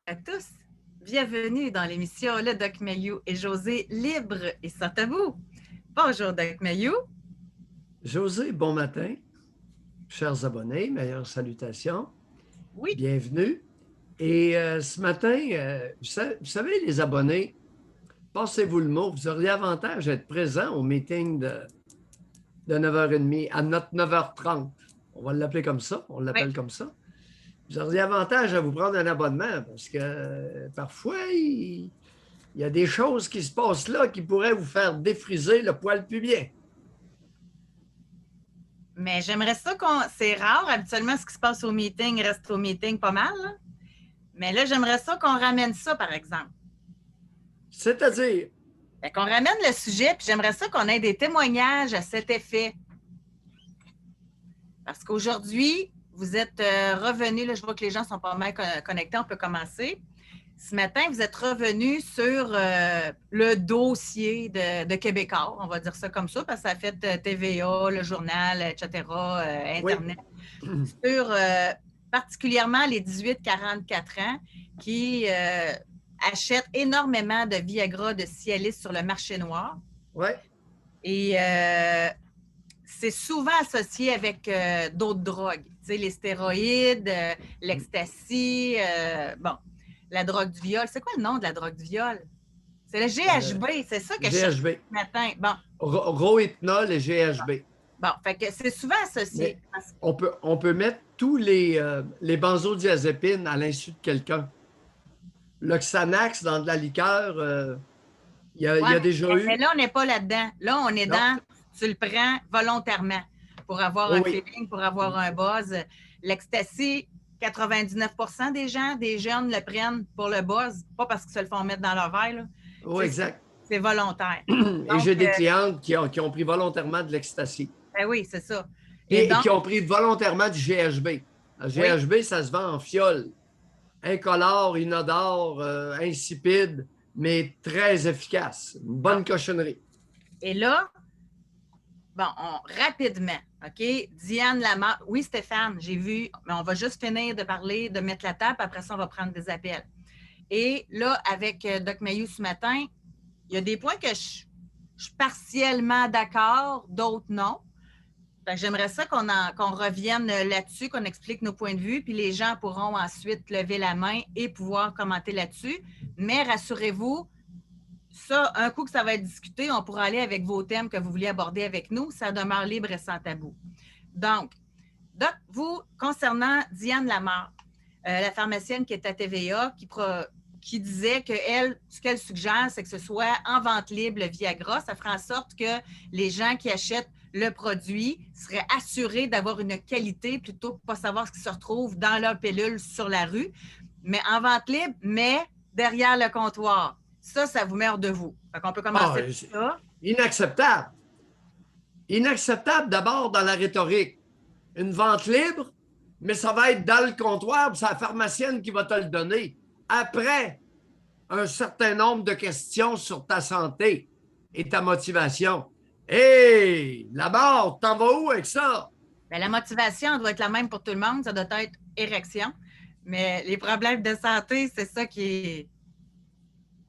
À tous. Bienvenue dans l'émission Le Doc Mayou et José libre et sans tabou. Bonjour Doc Mayou. José, bon matin. Chers abonnés, meilleures salutations. Oui. Bienvenue. Et ce matin, vous savez, les abonnés, passez-vous le mot, vous auriez avantage d'être présent au meeting de 9h30 à notre 9h30. On va l'appeler comme ça, on Oui. l'appelle comme ça. Vous auriez avantage à vous prendre un abonnement parce que parfois, il y a des choses qui se passent là qui pourraient vous faire défriser le poil pubien. Mais j'aimerais ça qu'on. C'est rare, habituellement, ce qui se passe au meeting reste au meeting pas mal. Là. Mais là, j'aimerais ça qu'on ramène ça, par exemple. C'est-à-dire, Fait qu'on ramène le sujet, puis j'aimerais ça qu'on ait des témoignages à cet effet. Parce qu'aujourd'hui, vous êtes revenus, là, je vois que les gens sont pas mal connectés, on peut commencer. Ce matin, vous êtes revenu sur le dossier de Québécois, on va dire ça comme ça, parce que ça a fait TVA, le journal, etc., oui. Internet, sur particulièrement les 18-44 ans qui achètent énormément de Viagra, de Cialis sur le marché noir. Oui. Et c'est souvent associé avec d'autres drogues, tu sais, les stéroïdes, l'ecstasy, bon, la drogue du viol. C'est quoi le nom de la drogue du viol? C'est le GHB, c'est ça que je cherche GHB. ce matin. Bon. Rohypnol et GHB. Bon, fait que c'est souvent associé. Mais on peut mettre tous les benzodiazépines à l'insu de quelqu'un. Le Xanax dans de la liqueur, il y a déjà mais eu. là, on n'est pas là-dedans. Là, on est Non. dans, tu le prends volontairement pour avoir un feeling, pour avoir un buzz. L'ecstasy, 99% des jeunes le prennent pour le buzz, pas parce qu'ils se le font mettre dans leur verre. Là. Oui, exact. C'est volontaire. Et j'ai des clientes qui ont pris volontairement de l'ecstasy. Ben oui, c'est ça. Et qui ont pris volontairement du GHB. Le GHB, ça se vend en fiole. Incolore, inodore, insipide, mais très efficace. Une bonne cochonnerie. Et là, bon, rapidement, OK? Diane Lamarre. Oui, Stéphane, j'ai vu, mais on va juste finir de parler, de mettre la table, après ça, on va prendre des appels. Et là, avec Doc Mayou ce matin, il y a des points que je suis partiellement d'accord, d'autres non. J'aimerais ça qu'on revienne là-dessus, qu'on explique nos points de vue, puis les gens pourront ensuite lever la main et pouvoir commenter là-dessus. Mais rassurez-vous, ça, un coup que ça va être discuté, on pourra aller avec vos thèmes que vous vouliez aborder avec nous. Ça demeure libre et sans tabou. Donc, Doc, vous, concernant Diane Lamarre, la pharmacienne qui est à TVA, qui disait qu'elle, ce qu'elle suggère, c'est que ce soit en vente libre le Viagra. Ça fera en sorte que les gens qui achètent le produit seraient assurés d'avoir une qualité plutôt que de ne pas savoir ce qui se retrouve dans leur pilule sur la rue. Mais en vente libre, mais derrière le comptoir. Ça vous met hors de vous. Fait qu'on peut commencer par ça. Inacceptable. Inacceptable d'abord dans la rhétorique. Une vente libre, mais ça va être dans le comptoir, c'est la pharmacienne qui va te le donner. Après un certain nombre de questions sur ta santé et ta motivation. Hé, là-bas, t'en vas où avec ça? Bien, la motivation doit être la même pour tout le monde. Ça doit être érection. Mais les problèmes de santé, c'est ça qui est...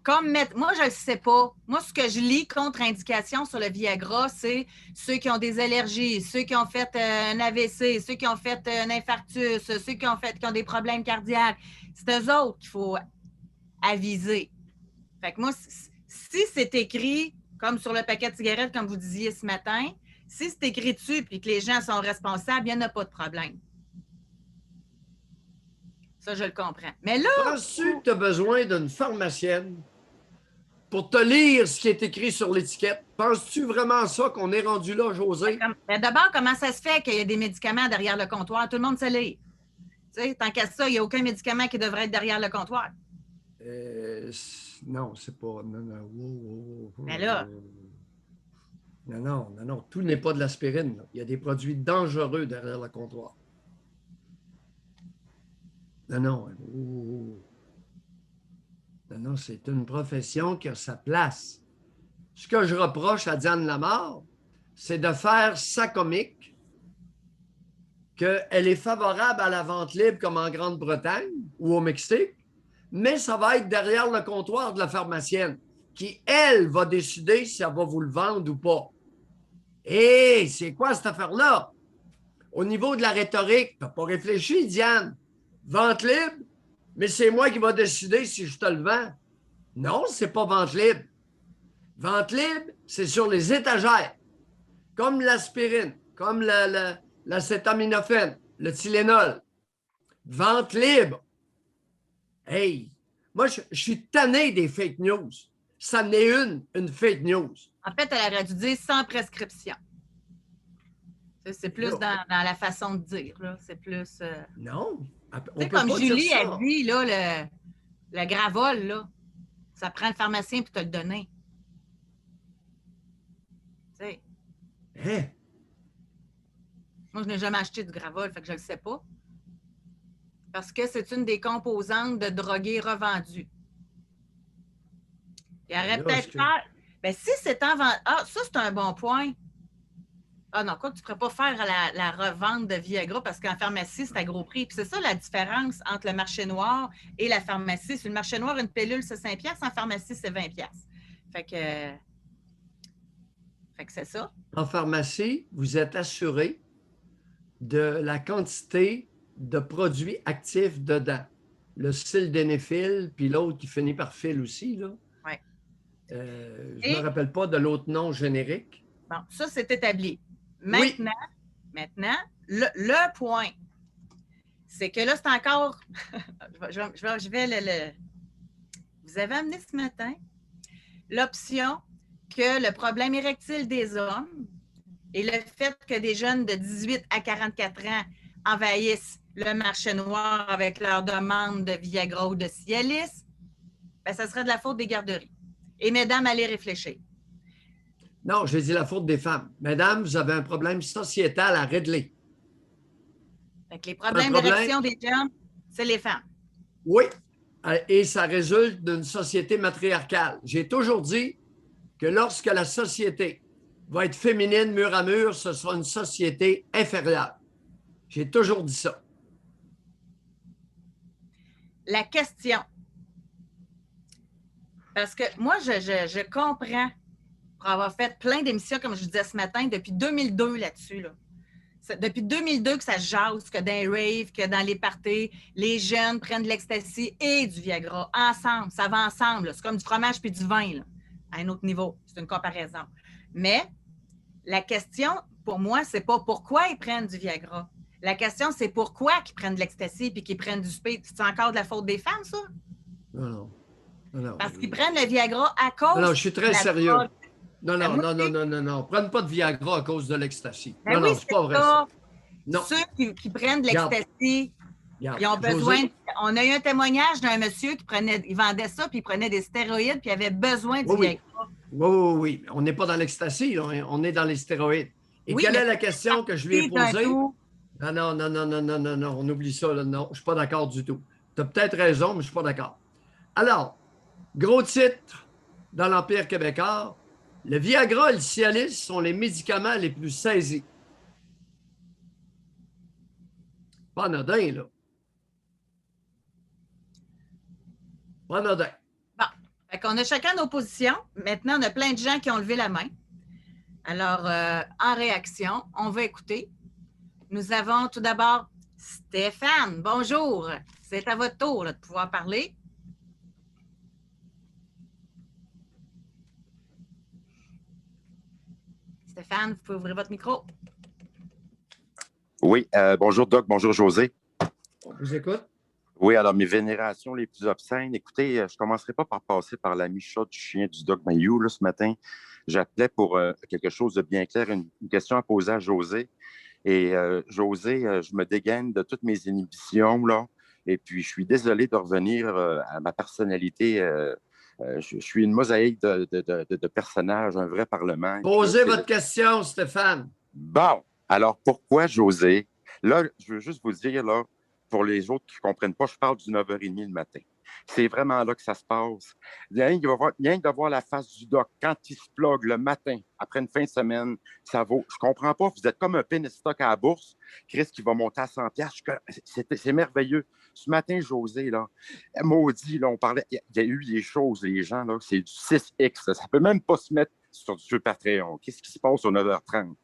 Moi, je ne le sais pas. Moi, ce que je lis contre-indication sur le Viagra, c'est ceux qui ont des allergies, ceux qui ont fait un AVC, ceux qui ont fait un infarctus, ceux qui ont des problèmes cardiaques. C'est eux autres qu'il faut aviser. Fait que moi, si c'est écrit, comme sur le paquet de cigarettes, comme vous disiez ce matin, si c'est écrit dessus et que les gens sont responsables, il n'y en a pas de problème. Ça, je le comprends. Mais là... Penses-tu que tu as besoin d'une pharmacienne pour te lire ce qui est écrit sur l'étiquette? Penses-tu vraiment ça qu'on est rendu là, José? D'abord, comment ça se fait qu'il y a des médicaments derrière le comptoir? Tout le monde sait lire. Tant qu'à ça, il n'y a aucun médicament qui devrait être derrière le comptoir. Non, c'est pas... Non. Mais là... Non. Tout n'est pas de l'aspirine. Il y a des produits dangereux derrière le comptoir. Non. Non, c'est une profession qui a sa place. Ce que je reproche à Diane Lamarre, c'est de faire sa comique, qu'elle est favorable à la vente libre comme en Grande-Bretagne ou au Mexique, mais ça va être derrière le comptoir de la pharmacienne qui, elle, va décider si elle va vous le vendre ou pas. Hé, c'est quoi cette affaire-là? Au niveau de la rhétorique, tu n'as pas réfléchi, Diane. Vente libre, mais c'est moi qui va décider si je te le vends. Non, c'est pas vente libre. Vente libre, c'est sur les étagères, comme l'aspirine, comme l'acétaminophène, le Tylenol. Vente libre. Hey, moi, je suis tanné des fake news. Ça n'est une fake news. En fait, elle aurait dû dire sans prescription. C'est plus dans la façon de dire. C'est plus. Non. Tu sais, comme Julie a dit, là, le Gravol, là, ça prend le pharmacien pour te le donner. Tu sais. Hein? Moi, je n'ai jamais acheté du Gravol, fait que je ne le sais pas. Parce que c'est une des composantes de drogués revendus. Il aurait peut-être faire. Ben, si c'est en vente. Ah, ça, c'est un bon point. Ah non, quoi que tu ne pourrais pas faire la revente de Viagra parce qu'en pharmacie, c'est à gros prix. Puis c'est ça la différence entre le marché noir et la pharmacie. Sur le marché noir, une pilule, c'est 5 $. En pharmacie, c'est 20 $. Fait que c'est ça. En pharmacie, vous êtes assuré de la quantité de produits actifs dedans. Le sildenafil, puis l'autre qui finit par fil aussi, là. Oui. Je ne me rappelle pas de l'autre nom générique. Bon, ça, c'est établi. Maintenant, le point, c'est que là, c'est encore... je vais le... Vous avez amené ce matin l'option que le problème érectile des hommes et le fait que des jeunes de 18 à 44 ans envahissent le marché noir avec leur demande de Viagra ou de Cialis, bien, ça serait de la faute des garderies. Et mesdames, allez réfléchir. Non, j'ai dit la faute des femmes. Mesdames, vous avez un problème sociétal à régler. Fait que les problèmes d'érection des jeunes, c'est les femmes. Oui, et ça résulte d'une société matriarcale. J'ai toujours dit que lorsque la société va être féminine mur à mur, ce sera une société inférieure. J'ai toujours dit ça. La question, parce que moi, je comprends, pour avoir fait plein d'émissions, comme je disais ce matin, depuis 2002 là-dessus. Là. Depuis 2002 que ça se jase, que dans les raves, que dans les parties, les jeunes prennent de l'ecstasy et du Viagra ensemble. Ça va ensemble. C'est comme du fromage puis du vin, là, à un autre niveau. C'est une comparaison. Mais la question, pour moi, c'est pas pourquoi ils prennent du Viagra. La question, c'est pourquoi ils prennent de l'ecstasy puis qu'ils prennent du speed. C'est encore de la faute des femmes, ça? Non. Parce qu'ils prennent le Viagra à cause... Non, je suis très sérieux. Drogue. Non. Prennent pas de Viagra à cause de l'ecstasy. Ben oui, c'est pas vrai ça. Non. Ceux qui prennent de l'ecstasy, ils ont besoin... On a eu un témoignage d'un monsieur qui il vendait ça, puis il prenait des stéroïdes, puis il avait besoin du Viagra. Oui. On n'est pas dans l'ecstasy, on est dans les stéroïdes. Et quelle est la question que je lui ai posée? Non, on oublie ça. Là. Non, je ne suis pas d'accord du tout. Tu as peut-être raison, mais je ne suis pas d'accord. Alors, gros titre dans l'Empire québécois, le Viagra et le Cialis sont les médicaments les plus saisis. Pas anodin, là. Pas anodin. Bon, fait qu'on a chacun nos positions. Maintenant, on a plein de gens qui ont levé la main. Alors, en réaction, on va écouter. Nous avons tout d'abord Stéphane. Bonjour. C'est à votre tour là, de pouvoir parler. Stéphane, vous pouvez ouvrir votre micro. Oui, bonjour Doc, bonjour José. On vous écoute. Oui, alors mes vénérations les plus obscènes. Écoutez, je ne commencerai pas par passer par la mi-shot du chien du Doc Mayou là, ce matin. J'appelais pour quelque chose de bien clair, une question à poser à José. Et José, je me dégaine de toutes mes inhibitions, là. Et puis, je suis désolé de revenir à ma personnalité. Je suis une mosaïque de personnages, un vrai parlement. Posez votre question, Stéphane. Bon, alors pourquoi José? Là, je veux juste vous dire, là, pour les autres qui ne comprennent pas, je parle du 9h30 le matin. C'est vraiment là que ça se passe. Rien que de voir la face du doc quand il se plug le matin, après une fin de semaine, ça vaut. Je comprends pas. Vous êtes comme un penny stock à la bourse. Chris qui va monter à 100$. C'est merveilleux. Ce matin, José, là, maudit, là, on parlait, il y a eu des choses, les gens, là, c'est du 6X, là, ça peut même pas se mettre sur Patreon. Qu'est-ce qui se passe au 9h30?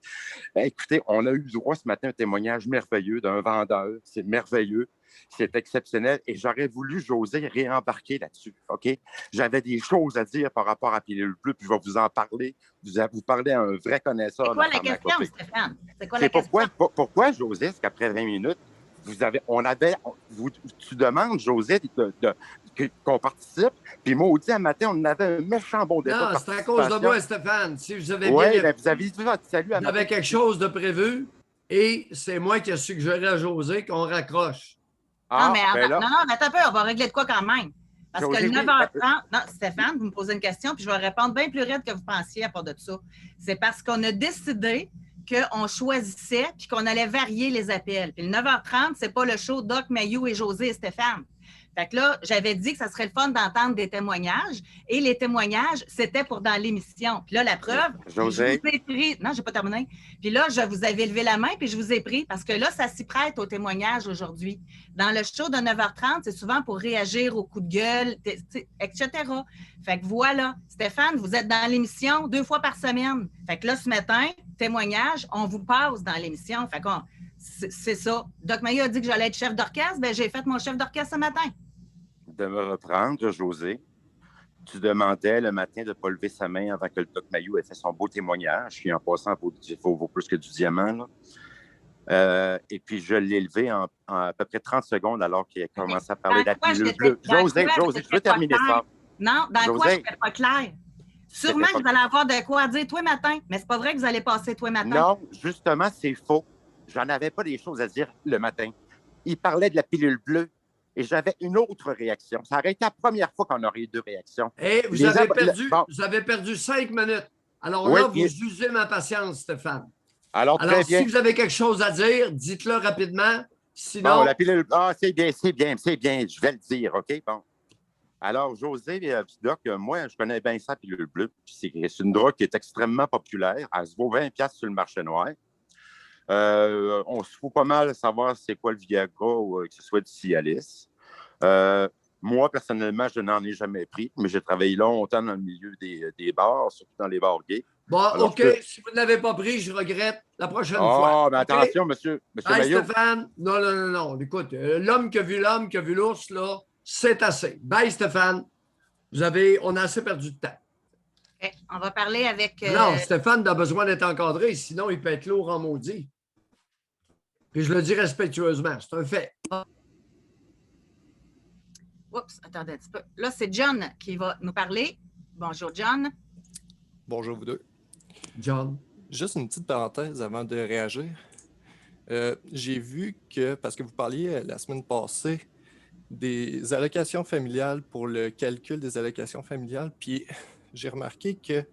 Ben, écoutez, on a eu droit ce matin à un témoignage merveilleux d'un vendeur. C'est merveilleux. C'est exceptionnel. Et j'aurais voulu, José, réembarquer là-dessus. OK? J'avais des choses à dire par rapport à Pilule Bleue, puis je vais vous en parler. Vous parlez à un vrai connaisseur. C'est quoi de la la question, pharmacopée. Stéphane? C'est quoi la C'est question? pourquoi, José, est-ce qu'après 20 minutes, tu demandes, José, qu'on participe, puis maudit, un matin, on avait un méchant bon débat de Non, c'est à cause de participation. moi, Stéphane. Si vous avez Oui, bien mais vous avez dit votre salut à vous matin. avez quelque chose de prévu et c'est moi qui ai suggéré à José qu'on raccroche. Ah, Non, mais ben là, attends un peu, on va régler de quoi quand même? Parce que José, le oui, 9h30, non, Stéphane, vous me posez une question, puis je vais répondre bien plus raide que vous pensiez à part de ça. C'est parce qu'on a décidé qu'on choisissait puis qu'on allait varier les appels. Puis le 9h30, c'est pas le show Doc, Mayou et José et Stéphane. Fait que là, j'avais dit que ça serait le fun d'entendre des témoignages et les témoignages, c'était pour dans l'émission. Puis là, la preuve, José. je vous ai pris. Non, j'ai pas terminé. Puis là, je vous avais levé la main puis je vous ai pris parce que là, ça s'y prête au témoignage aujourd'hui. Dans le show de 9h30, c'est souvent pour réagir aux coups de gueule, etc. Fait que voilà, Stéphane, vous êtes dans l'émission 2 fois par semaine. Fait que là, ce matin, témoignage, on vous passe dans l'émission. Fait qu'on c'est ça. Doc Mayou a dit que j'allais être chef d'orchestre. Bien, j'ai fait mon chef d'orchestre ce matin. De me reprendre, José. Tu demandais le matin de ne pas lever sa main avant que le Doc Mayou ait fait son beau témoignage, qui en passant vaut plus que du diamant. Là. Et puis, je l'ai levé en à peu près 30 secondes alors qu'il a commencé à parler de la pilule bleue. José, je veux terminer ça. Non, dans José, quoi je n'étais pas clair? Sûrement que vous allez avoir de quoi dire tous les matins, mais c'est pas vrai que vous allez passer tous les matins. Non, justement, c'est faux. J'en avais pas des choses à dire le matin. Il parlait de la pilule bleue et j'avais une autre réaction. Ça aurait été la première fois qu'on aurait eu 2 réactions. Et vous avez perdu 5 minutes. Alors oui, là, vous usez ma patience, Stéphane. Alors si vous avez quelque chose à dire, dites-le rapidement. Sinon. Bon, la pilule. Ah, c'est bien. Je vais le dire, OK? Bon. Alors, José, Doc, moi, je connais bien ça, pilule bleue. C'est une drogue qui est extrêmement populaire. Elle se vaut 20$ sur le marché noir. On se fout pas mal de savoir c'est quoi le Viagra ou que ce soit du Cialis. Moi, personnellement, je n'en ai jamais pris, mais j'ai travaillé longtemps dans le milieu des bars, surtout dans les bars gays. Bon, alors, OK. Si vous ne l'avez pas pris, je regrette la prochaine fois. Oh, mais attention, monsieur Maillot. Stéphane. Non. Écoute, l'homme qui a vu l'ours, là, c'est assez. Bye, Stéphane. On a assez perdu de temps. Okay. On va parler avec... Non, Stéphane a besoin d'être encadré, sinon il peut être lourd en maudit. Puis je le dis respectueusement, c'est un fait. Oups, attendez un petit peu. Là, c'est John qui va nous parler. Bonjour, John. Bonjour, vous deux. John. Juste une petite parenthèse avant de réagir. J'ai vu que, parce que vous parliez la semaine passée des allocations familiales pour le calcul des allocations familiales, puis j'ai remarqué qu'il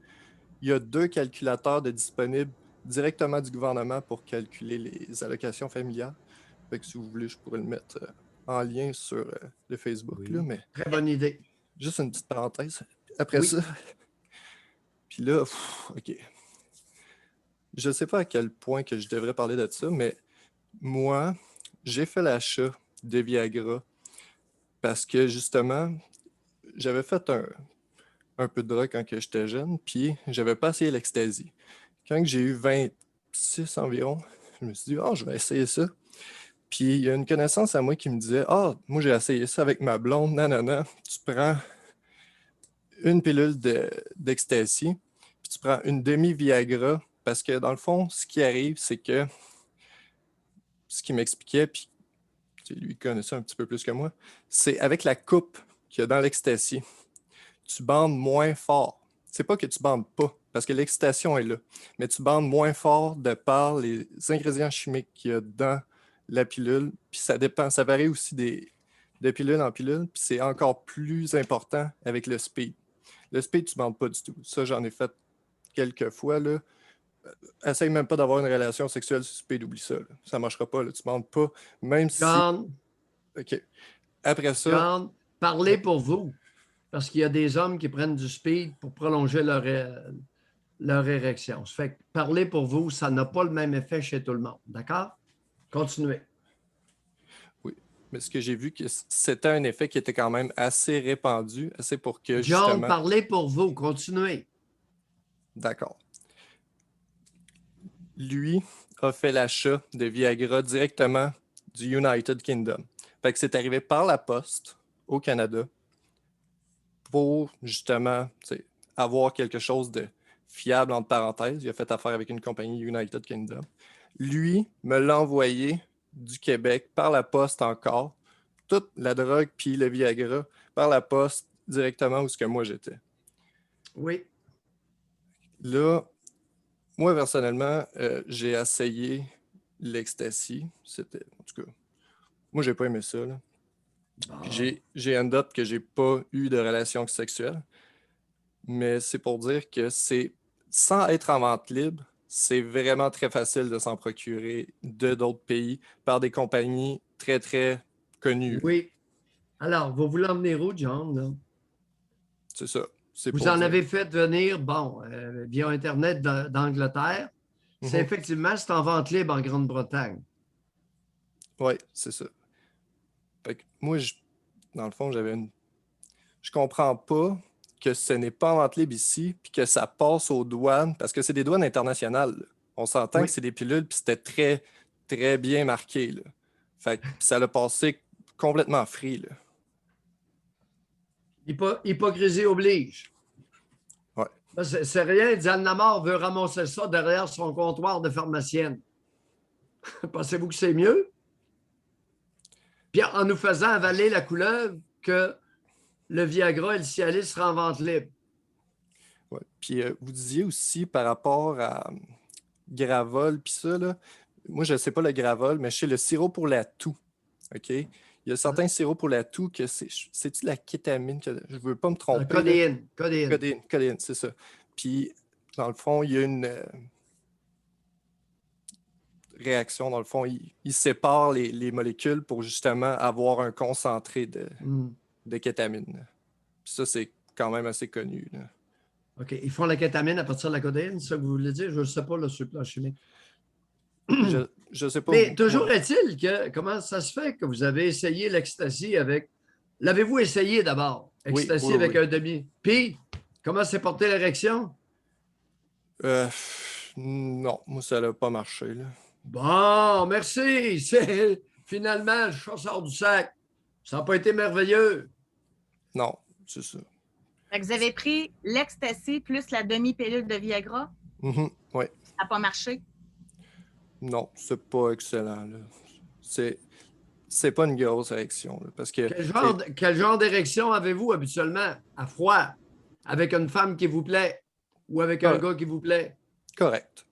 y a 2 calculateurs de disponibles directement du gouvernement pour calculer les allocations familiales. Fait que si vous voulez, je pourrais le mettre en lien sur le Facebook. Oui. Là, mais Très bonne idée. juste une petite parenthèse. Après ça, puis là, OK. Je ne sais pas à quel point que je devrais parler de ça, mais moi, j'ai fait l'achat de Viagra parce que, justement, j'avais fait un peu de drogue quand j'étais jeune, puis j'avais pas essayé l'ecstasy. Quand j'ai eu 26 environ, je me suis dit, je vais essayer ça. Puis il y a une connaissance à moi qui me disait, moi j'ai essayé ça avec ma blonde, non, tu prends une pilule d'ecstasy, puis tu prends une demi-Viagra, parce que dans le fond, ce qui arrive, c'est que ce qu'il m'expliquait, puis lui connaissait un petit peu plus que moi, c'est avec la coupe qu'il y a dans l'ecstasy, tu bandes moins fort. C'est pas que tu bandes pas, parce que l'excitation est là, mais tu bandes moins fort de par les ingrédients chimiques qu'il y a dans la pilule, puis ça dépend, ça varie aussi de pilule en pilule, puis c'est encore plus important avec le speed. Le speed, tu bandes pas du tout. Ça, j'en ai fait quelques fois, là. Essaye même pas d'avoir une relation sexuelle sur speed, oublie ça. Là. Ça marchera pas, là. Tu bandes pas, même John, si... OK. Après ça... John, parlez pour vous. Parce qu'il y a des hommes qui prennent du speed pour prolonger leur érection. Ça fait que parler pour vous, ça n'a pas le même effet chez tout le monde. D'accord? Continuez. Oui. Mais ce que j'ai vu, que c'était un effet qui était quand même assez répandu, assez pour que John, justement... parlez pour vous. Continuez. D'accord. Lui a fait l'achat de Viagra directement du United Kingdom. Fait que c'est arrivé par la poste au Canada pour justement avoir quelque chose de fiable, entre parenthèses. Il a fait affaire avec une compagnie United Kingdom. Lui me l'a envoyé du Québec par la poste encore, toute la drogue puis le Viagra par la poste directement où ce que moi j'étais. Oui. Là, moi personnellement, j'ai essayé l'ecstasy. C'était, en tout cas, moi j'ai pas aimé ça. Là. Puis j'ai end up que j'ai pas eu de relation sexuelle. Mais c'est pour dire que c'est, sans être en vente libre, c'est vraiment très facile de s'en procurer de d'autres pays par des compagnies très, très connues. Oui. Alors, vous voulez emmener où, John? Là? C'est ça. C'est Vous pour en dire. avez fait venir, bon, via Internet d'Angleterre. C'est effectivement, c'est en vente libre en Grande-Bretagne. Oui, c'est ça. Fait que moi, dans le fond, je comprends pas que ce n'est pas en vente libre ici, puis que ça passe aux douanes, parce que c'est des douanes internationales. Là. On s'entend que c'est des pilules, puis c'était très, très bien marqué. Là. Fait que ça l'a passé complètement free. Là. Hypocrisie oblige. Ouais. C'est rien, Diane Lamar veut ramasser ça derrière son comptoir de pharmacienne. Pensez-vous que c'est mieux? Puis en nous faisant avaler la couleuvre que le Viagra et le Cialis seraient en vente libre. Ouais. Puis vous disiez aussi par rapport à Gravol, puis ça, là, moi je ne sais pas le Gravol, mais je sais le sirop pour la toux. OK? Il y a certains sirops pour la toux que c'est-tu de la kétamine? Je ne veux pas me tromper. Codéine. Codéine, c'est ça. Puis, dans le fond, il y a une réaction. Dans le fond, il sépare les molécules pour justement avoir un concentré de kétamine. Puis ça, c'est quand même assez connu. Là. OK. Ils font la kétamine à partir de la codéine, c'est ça que vous voulez dire? Je ne sais pas, sur le plan chimique. Je ne sais pas. Mais toujours est-il que, comment ça se fait que vous avez essayé l'ecstasy avec... L'avez-vous essayé d'abord? Ecstasy avec un demi. Puis, comment s'est portée l'érection? Non, moi, ça n'a pas marché. Là. Bon, merci. C'est finalement le chat sort du sac. Ça n'a pas été merveilleux. Non, c'est ça. Fait que vous avez pris l'ecstasy plus la demi-pilule de Viagra? Oui. Ça n'a pas marché? Non, c'est pas excellent. Là. C'est pas une grosse érection. Là, parce que, quel genre d'érection avez-vous habituellement? À froid? Avec une femme qui vous plaît? Ou avec un gars qui vous plaît? Correct.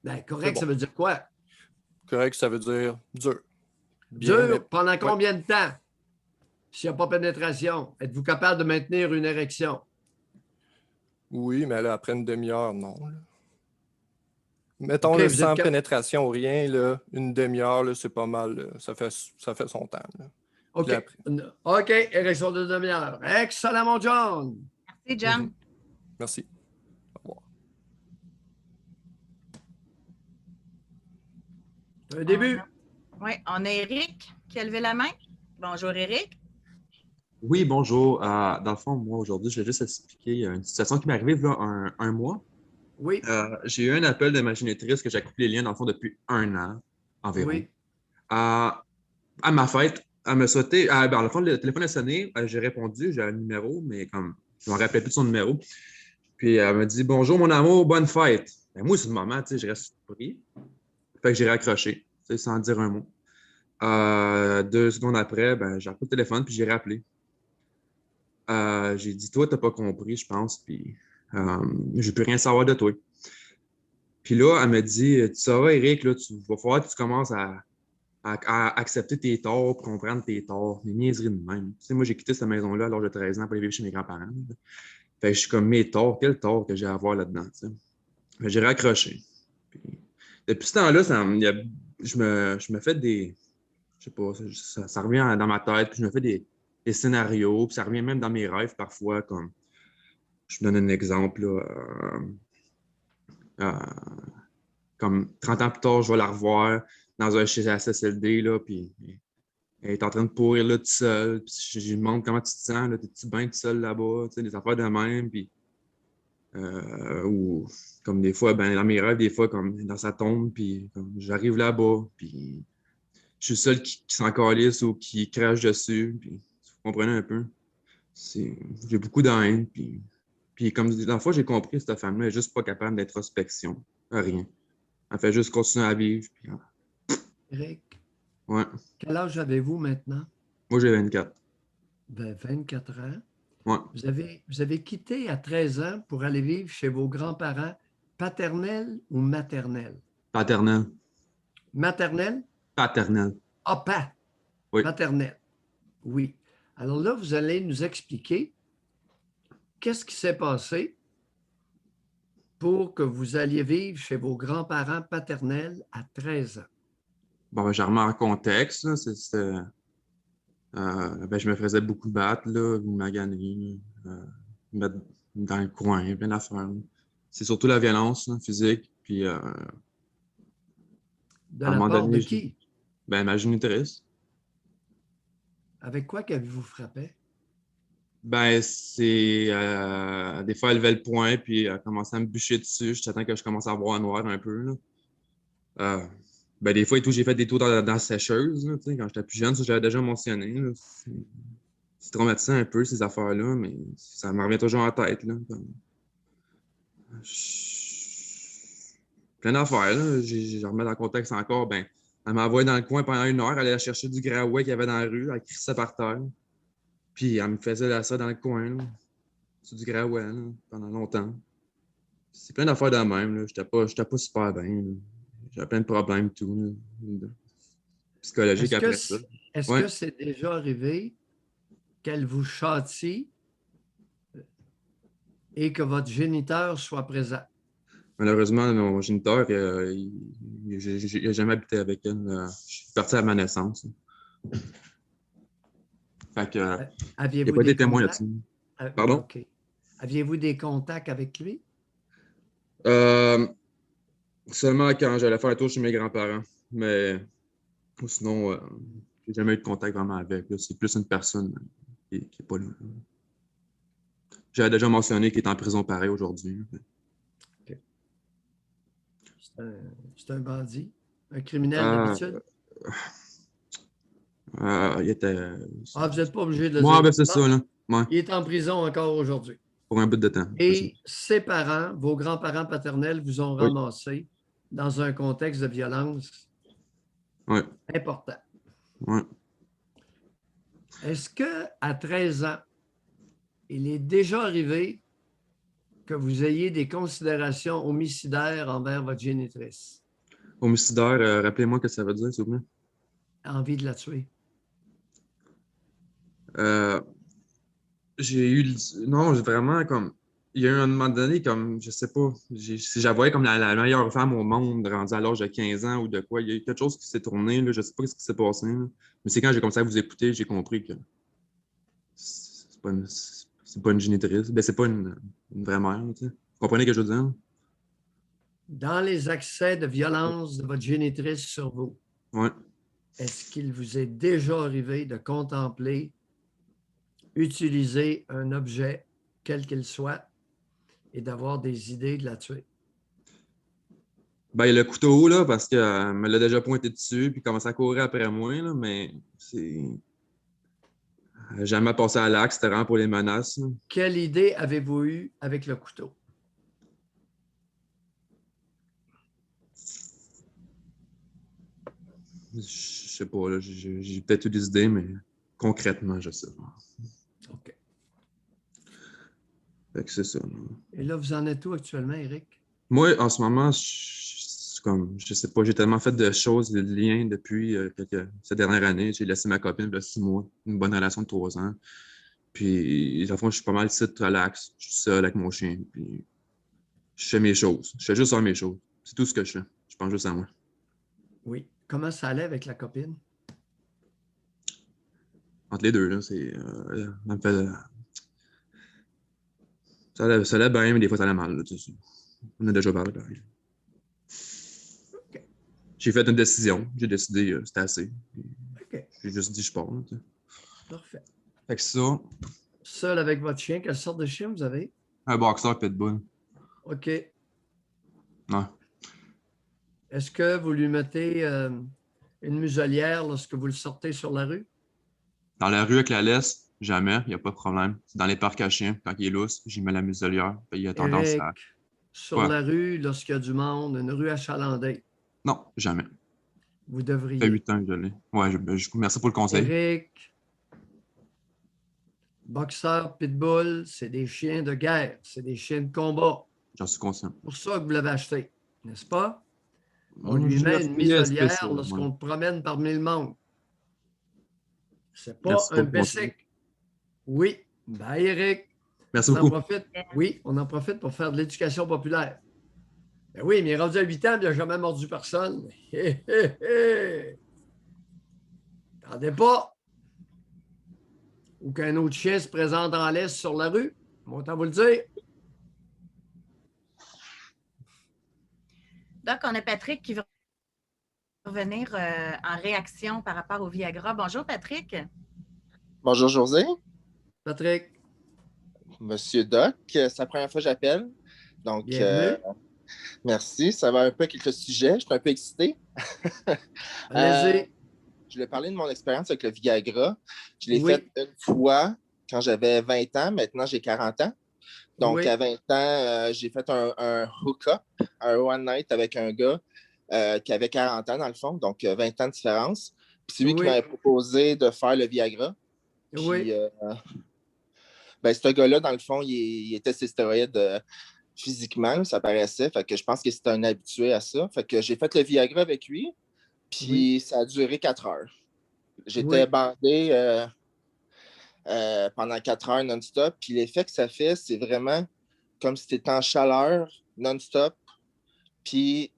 Ben, correct, ça veut dire quoi? Correct, ça veut dire dur. Bien, dur pendant combien de temps? S'il n'y a pas pénétration, êtes-vous capable de maintenir une érection? Oui, mais là, après une demi-heure, non. Là. Mettons, là, sans pénétration ou rien, là, une demi-heure, là, c'est pas mal. Là. Ça fait son temps. Là. OK, érection de demi-heure. Excellent, mon John. Merci, John. Merci. Au revoir. Un début. Oui, on a Eric qui a levé la main. Bonjour, Eric. Oui, bonjour. Dans le fond, moi, aujourd'hui, je vais juste expliquer une situation qui m'est arrivée là, un mois. Oui. J'ai eu un appel de ma génitrice que j'ai coupé les liens, dans le fond, depuis 1 an environ. Oui. À ma fête, elle me souhaitait... dans le fond, le téléphone a sonné, j'ai répondu, j'ai un numéro, mais comme je ne me rappelais plus de son numéro. Puis elle m'a dit « Bonjour, mon amour, bonne fête! » Moi, c'est le moment, tu sais, je reste surpris. Fait que j'ai raccroché, sans dire un mot. 2 secondes après, j'ai repris le téléphone, puis j'ai rappelé. J'ai dit, toi, tu n'as pas compris, je pense, puis je ne veux plus rien savoir de toi. Puis là, elle m'a dit, tu sauras, Eric, là, il va falloir que tu commences à accepter tes torts, comprendre tes torts, les niaiseries de même. Tu sais, moi, j'ai quitté cette maison-là à l'âge de 13 ans pour aller vivre chez mes grands-parents. Fait que je suis comme, mes torts, quel tort que j'ai à avoir là-dedans, tu sais. J'ai raccroché. Puis, depuis ce temps-là, je me fais des... Je sais pas, ça revient dans ma tête, puis je me fais des scénarios, puis ça revient même dans mes rêves parfois, comme je vous donne un exemple, comme 30 ans plus tard, je vais la revoir dans un CHSLD, là, puis Elle est en train de pourrir là tout seul. Puis je lui demande comment tu te sens, là, t'es-tu bien tout seul là-bas, tu sais, des affaires de même. Puis, ou comme des fois, ben, dans mes rêves, des fois, comme dans sa tombe, puis comme, j'arrive là-bas, puis je suis le seul qui s'en calisse ou qui crache dessus. Puis, vous comprenez un peu? J'ai beaucoup de haine. Puis comme la fois, j'ai compris que cette femme-là n'est juste pas capable d'introspection. Rien. Elle fait juste continuer à vivre. Puis, Eric, ouais. quel âge avez-vous maintenant? Moi, j'ai 24. Ben, 24 ans. Ouais. Vous avez quitté à 13 ans pour aller vivre chez vos grands-parents paternels ou maternels? Paternel. Maternels? Paternel. Ah, pas. Oui. Maternel. Oui. Alors là, vous allez nous expliquer qu'est-ce qui s'est passé pour que vous alliez vivre chez vos grands-parents paternels à 13 ans. Bon, ben, je remets en contexte. Là, ben, je me faisais beaucoup battre, là, maganer, me mettre dans le coin, plein d'affaires. C'est surtout la violence là, physique. Puis, De à un la moment part donné, de qui? ben, ma génitrice. Avec quoi qu'avez-vous frappé? Ben, c'est. Des fois, elle levait le poing, puis elle commençait à me bûcher dessus. J'attends que je commence à voir noir un peu. Là. Ben, des fois, et tout, j'ai fait des tours dans la sécheuse. Là, quand j'étais plus jeune, ça, j'avais déjà mentionné. Là. C'est traumatisant un peu, ces affaires-là, mais ça me revient toujours en tête. Là, comme... Plein d'affaires. Là. Je remets dans le contexte encore. Ben, elle m'a envoyé dans le coin pendant 1 heure. Elle allait chercher du graouet qu'il y avait dans la rue. Elle crissait par terre. Puis elle me faisait ça dans le coin. Là. C'est du graouet là, pendant longtemps. C'est plein d'affaires de même. Là. J'étais pas super bien. Là. J'avais plein de problèmes tout. Là, psychologiques après ça. Est-ce que c'est déjà arrivé qu'elle vous châtie et que votre géniteur soit présent? Malheureusement, mon géniteur, il n'a jamais habité avec elle. Je suis parti à ma naissance. Fait que, il n'y a pas des témoins là-dessus. Pardon? Okay. Aviez-vous des contacts avec lui? Seulement quand j'allais faire un tour chez mes grands-parents. Mais sinon, j'ai jamais eu de contact vraiment avec. C'est plus une personne qui n'est pas là. J'avais déjà mentionné qu'il est en prison pareil aujourd'hui. Okay. C'est un bandit? Un criminel d'habitude? Il était... vous n'êtes pas obligé de le dire. Ben, c'est ça, là. Ouais. Il est en prison encore aujourd'hui. Pour un bout de temps. Et ses parents, vos grands-parents paternels, vous ont ramassé dans un contexte de violence important. Ouais. Est-ce qu'à 13 ans, il est déjà arrivé que vous ayez des considérations homicidaires envers votre génitrice? Homicidaire, rappelez-moi ce que ça veut dire, s'il vous plaît. Envie de la tuer? J'ai eu... Non, j'ai vraiment comme... Il y a eu un moment donné, comme, je sais pas, si j'avouais comme la meilleure femme au monde rendue à l'âge de 15 ans ou de quoi, il y a eu quelque chose qui s'est tourné, là, je sais pas ce qui s'est passé. Là. Mais c'est quand j'ai commencé à vous écouter, j'ai compris que c'est pas une génitrice. Ben, c'est pas une vraie mère. Tu sais. Vous comprenez ce que je veux dire? Dans les accès de violence de votre génitrice sur vous, est-ce qu'il vous est déjà arrivé de contempler, utiliser un objet, quel qu'il soit, et d'avoir des idées de la tuer? Ben, le couteau, là, parce qu'elle me l'a déjà pointé dessus, puis commençait à courir après moi, là, mais c'est... Jamais passé à l'acte, c'était vraiment pour les menaces. Là. Quelle idée avez-vous eue avec le couteau? Je sais pas, là, j'ai peut-être eu des idées, mais concrètement, je sais pas. OK. Fait que c'est ça. Là. Et là, vous en êtes où actuellement, Eric? Moi, en ce moment, je sais pas, j'ai tellement fait de choses, de liens depuis cette dernière année. J'ai laissé ma copine il y a 6 mois, une bonne relation de 3 ans. Puis, à fond, je suis pas mal site relax. Je suis seul avec mon chien. Puis, je fais mes choses. Je fais juste faire mes choses. C'est tout ce que je fais. Je pense juste à moi. Oui. Comment ça allait avec la copine? Entre les deux, là, c'est... elle me fait... Ça allait bien, mais des fois, ça allait mal. Là, on a déjà parlé, pareil. Okay. J'ai fait une décision. J'ai décidé, c'était assez. OK. J'ai juste dit je pars. Là, tu sais. Parfait. Fait que ça, Seul avec votre chien, quelle sorte de chien vous avez? un boxer pitbull. OK. Ouais. Est-ce que vous lui mettez une muselière lorsque vous le sortez sur la rue? Dans la rue avec la laisse, jamais, il n'y a pas de problème. Dans les parcs à chiens, quand il est lousse, j'y mets la muselière. Puis il a tendance Éric, à. sur Ouais. la rue, lorsqu'il y a du monde, une rue achalandée, Non, jamais. vous Ça fait devriez. 8 ans que je l'ai. Ouais, merci pour le conseil. Éric, boxeur, pitbull, c'est des chiens de guerre, c'est des chiens de combat. J'en suis conscient. C'est pour ça que vous l'avez acheté, n'est-ce pas? On lui Je met l'ai une refait muselière spécial, lorsqu'on ouais. te promène parmi le monde. C'est pas Merci pour un le conseil. basic. Oui. Bye, Éric. Merci On en beaucoup. profite. Oui, on en profite pour faire de l'éducation populaire. Ben oui, mais il est rendu à 8 ans, il n'a jamais mordu personne. Hé, hé, hé. Attendez pas. Ou qu'un autre chien se présente en laisse sur la rue. Moi, t'en vous le dire. Donc, on a Patrick qui veut revenir en réaction par rapport au Viagra. Bonjour, Patrick. Bonjour José, Patrick, Monsieur Doc, c'est la première fois que j'appelle. Donc, bienvenue. merci. Ça va un peu avec le sujet. Je suis un peu excité. Allez-y. Je voulais parler de mon expérience avec le Viagra. Je l'ai Oui. fait une fois quand j'avais 20 ans. Maintenant, j'ai 40 ans. Donc, Oui. à 20 ans, j'ai fait un hook-up, un one night avec un gars qui avait 40 ans, dans le fond. Donc, 20 ans de différence. Puis c'est lui qui Oui. m'avait proposé de faire le Viagra. Puis, Oui. ben, ce gars-là, dans le fond, il était ses stéroïdes physiquement, là, ça paraissait. Fait que je pense que c'était un habitué à ça. Fait que j'ai fait le Viagra avec lui, puis Oui. ça a duré 4 heures. J'étais Oui. bandé pendant 4 heures non-stop, puis l'effet que ça fait, c'est vraiment comme si tu étais en chaleur non-stop. Puis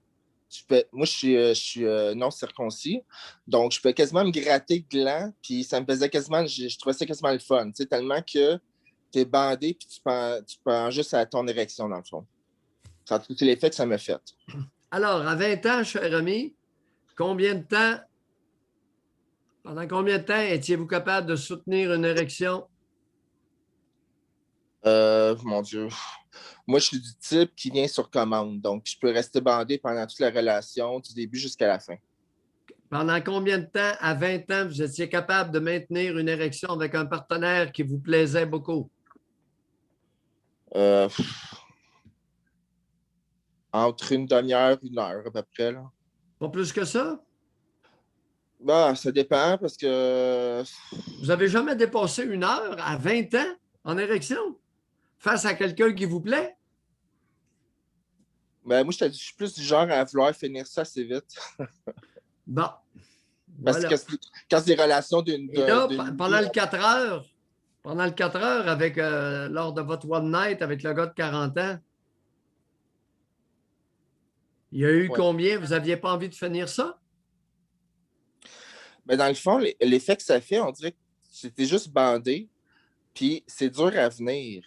moi, je suis non circoncis, donc je peux quasiment me gratter le gland, puis ça me faisait quasiment, je trouvais ça quasiment le fun, tu sais, tellement que tu es bandé, puis tu penses juste à ton érection, dans le fond. C'est l'effet que ça m'a fait. Alors, à 20 ans, cher ami, pendant combien de temps étiez-vous capable de soutenir une érection? Mon Dieu. Moi, je suis du type qui vient sur commande, donc je peux rester bandé pendant toute la relation, du début jusqu'à la fin. Pendant combien de temps, à 20 ans, vous étiez capable de maintenir une érection avec un partenaire qui vous plaisait beaucoup? Entre une demi-heure, 1 heure à peu près. Là. Pas plus que ça? Bah, ça dépend parce que Vous n'avez jamais dépassé 1 heure à 20 ans en érection face à quelqu'un qui vous plaît? ben, moi, je suis plus du genre à vouloir finir ça assez vite. Bon. Parce Voilà. que quand c'est des relations d'une. Et là, d'une- pendant le 4 heures, avec, lors de votre one night avec le gars de 40 ans, il y a eu Ouais. combien? Vous n'aviez pas envie de finir ça? Ben, dans le fond, l'effet que ça fait, on dirait que c'était juste bandé, puis c'est dur à venir.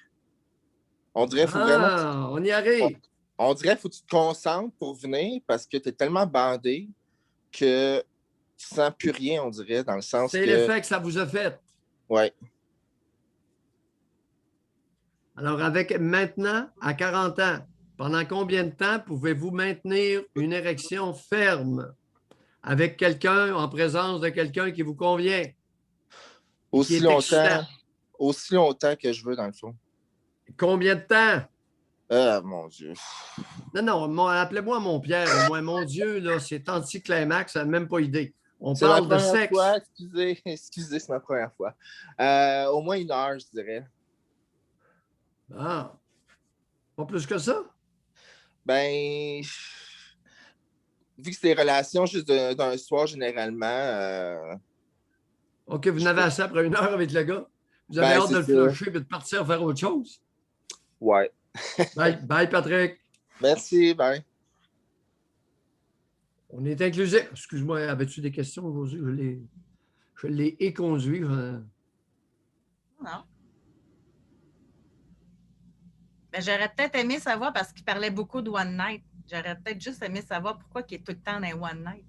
On dirait qu'il faut vraiment. Ah, on y arrive. On dirait qu'il faut que tu te concentres pour venir parce que tu es tellement bandé que tu sens plus rien, on dirait, dans le sens C'est que. l'effet que ça vous a fait. Ouais. Alors, avec maintenant, à 40 ans, pendant combien de temps pouvez-vous maintenir une érection ferme avec quelqu'un, en présence de quelqu'un qui vous convient? Aussi longtemps que je veux, dans le fond. Combien de temps? Ah, mon Dieu. Non, appelez-moi mon Pierre. Au moins, mon Dieu, là, c'est anticlimax, ça n'a même pas idée. On C'est ma parle de première sexe. fois. Excusez, c'est ma première fois. Au moins 1 heure, je dirais. Ah, pas plus que ça? Ben, vu que c'est des relations juste d'un soir, généralement, OK, vous n'avez assez après 1 heure avec le gars. Vous avez Ben, hâte de le c'est ça. flusher et de partir faire autre chose. ouais. Bye, Patrick. Merci, bye. On est inclusif. Excuse-moi, avais-tu des questions aujourd'hui? Je l'ai éconduit. Non. Ben, j'aurais peut-être aimé savoir, parce qu'il parlait beaucoup de One Night, j'aurais peut-être juste aimé savoir pourquoi il est tout le temps dans un One Night.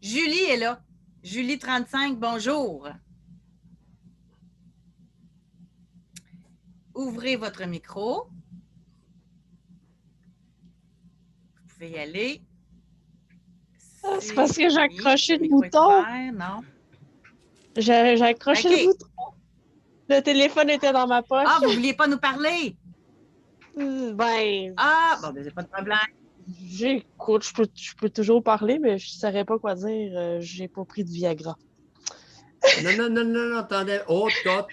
Julie est là. Julie, 35, bonjour. Ouvrez votre micro. Vous pouvez y aller. C'est parce que j'ai accroché le micro est bouton. ouvert, non? J'ai accroché OK. le bouton. Le téléphone était dans ma poche. Ah, vous ne vouliez pas nous parler? Ben, Ah, bon, ben, c'est pas de problème. j'écoute, je peux toujours parler, mais je ne saurais pas quoi dire. J'ai pas pris de Viagra. Non, attendez. Oh, tot.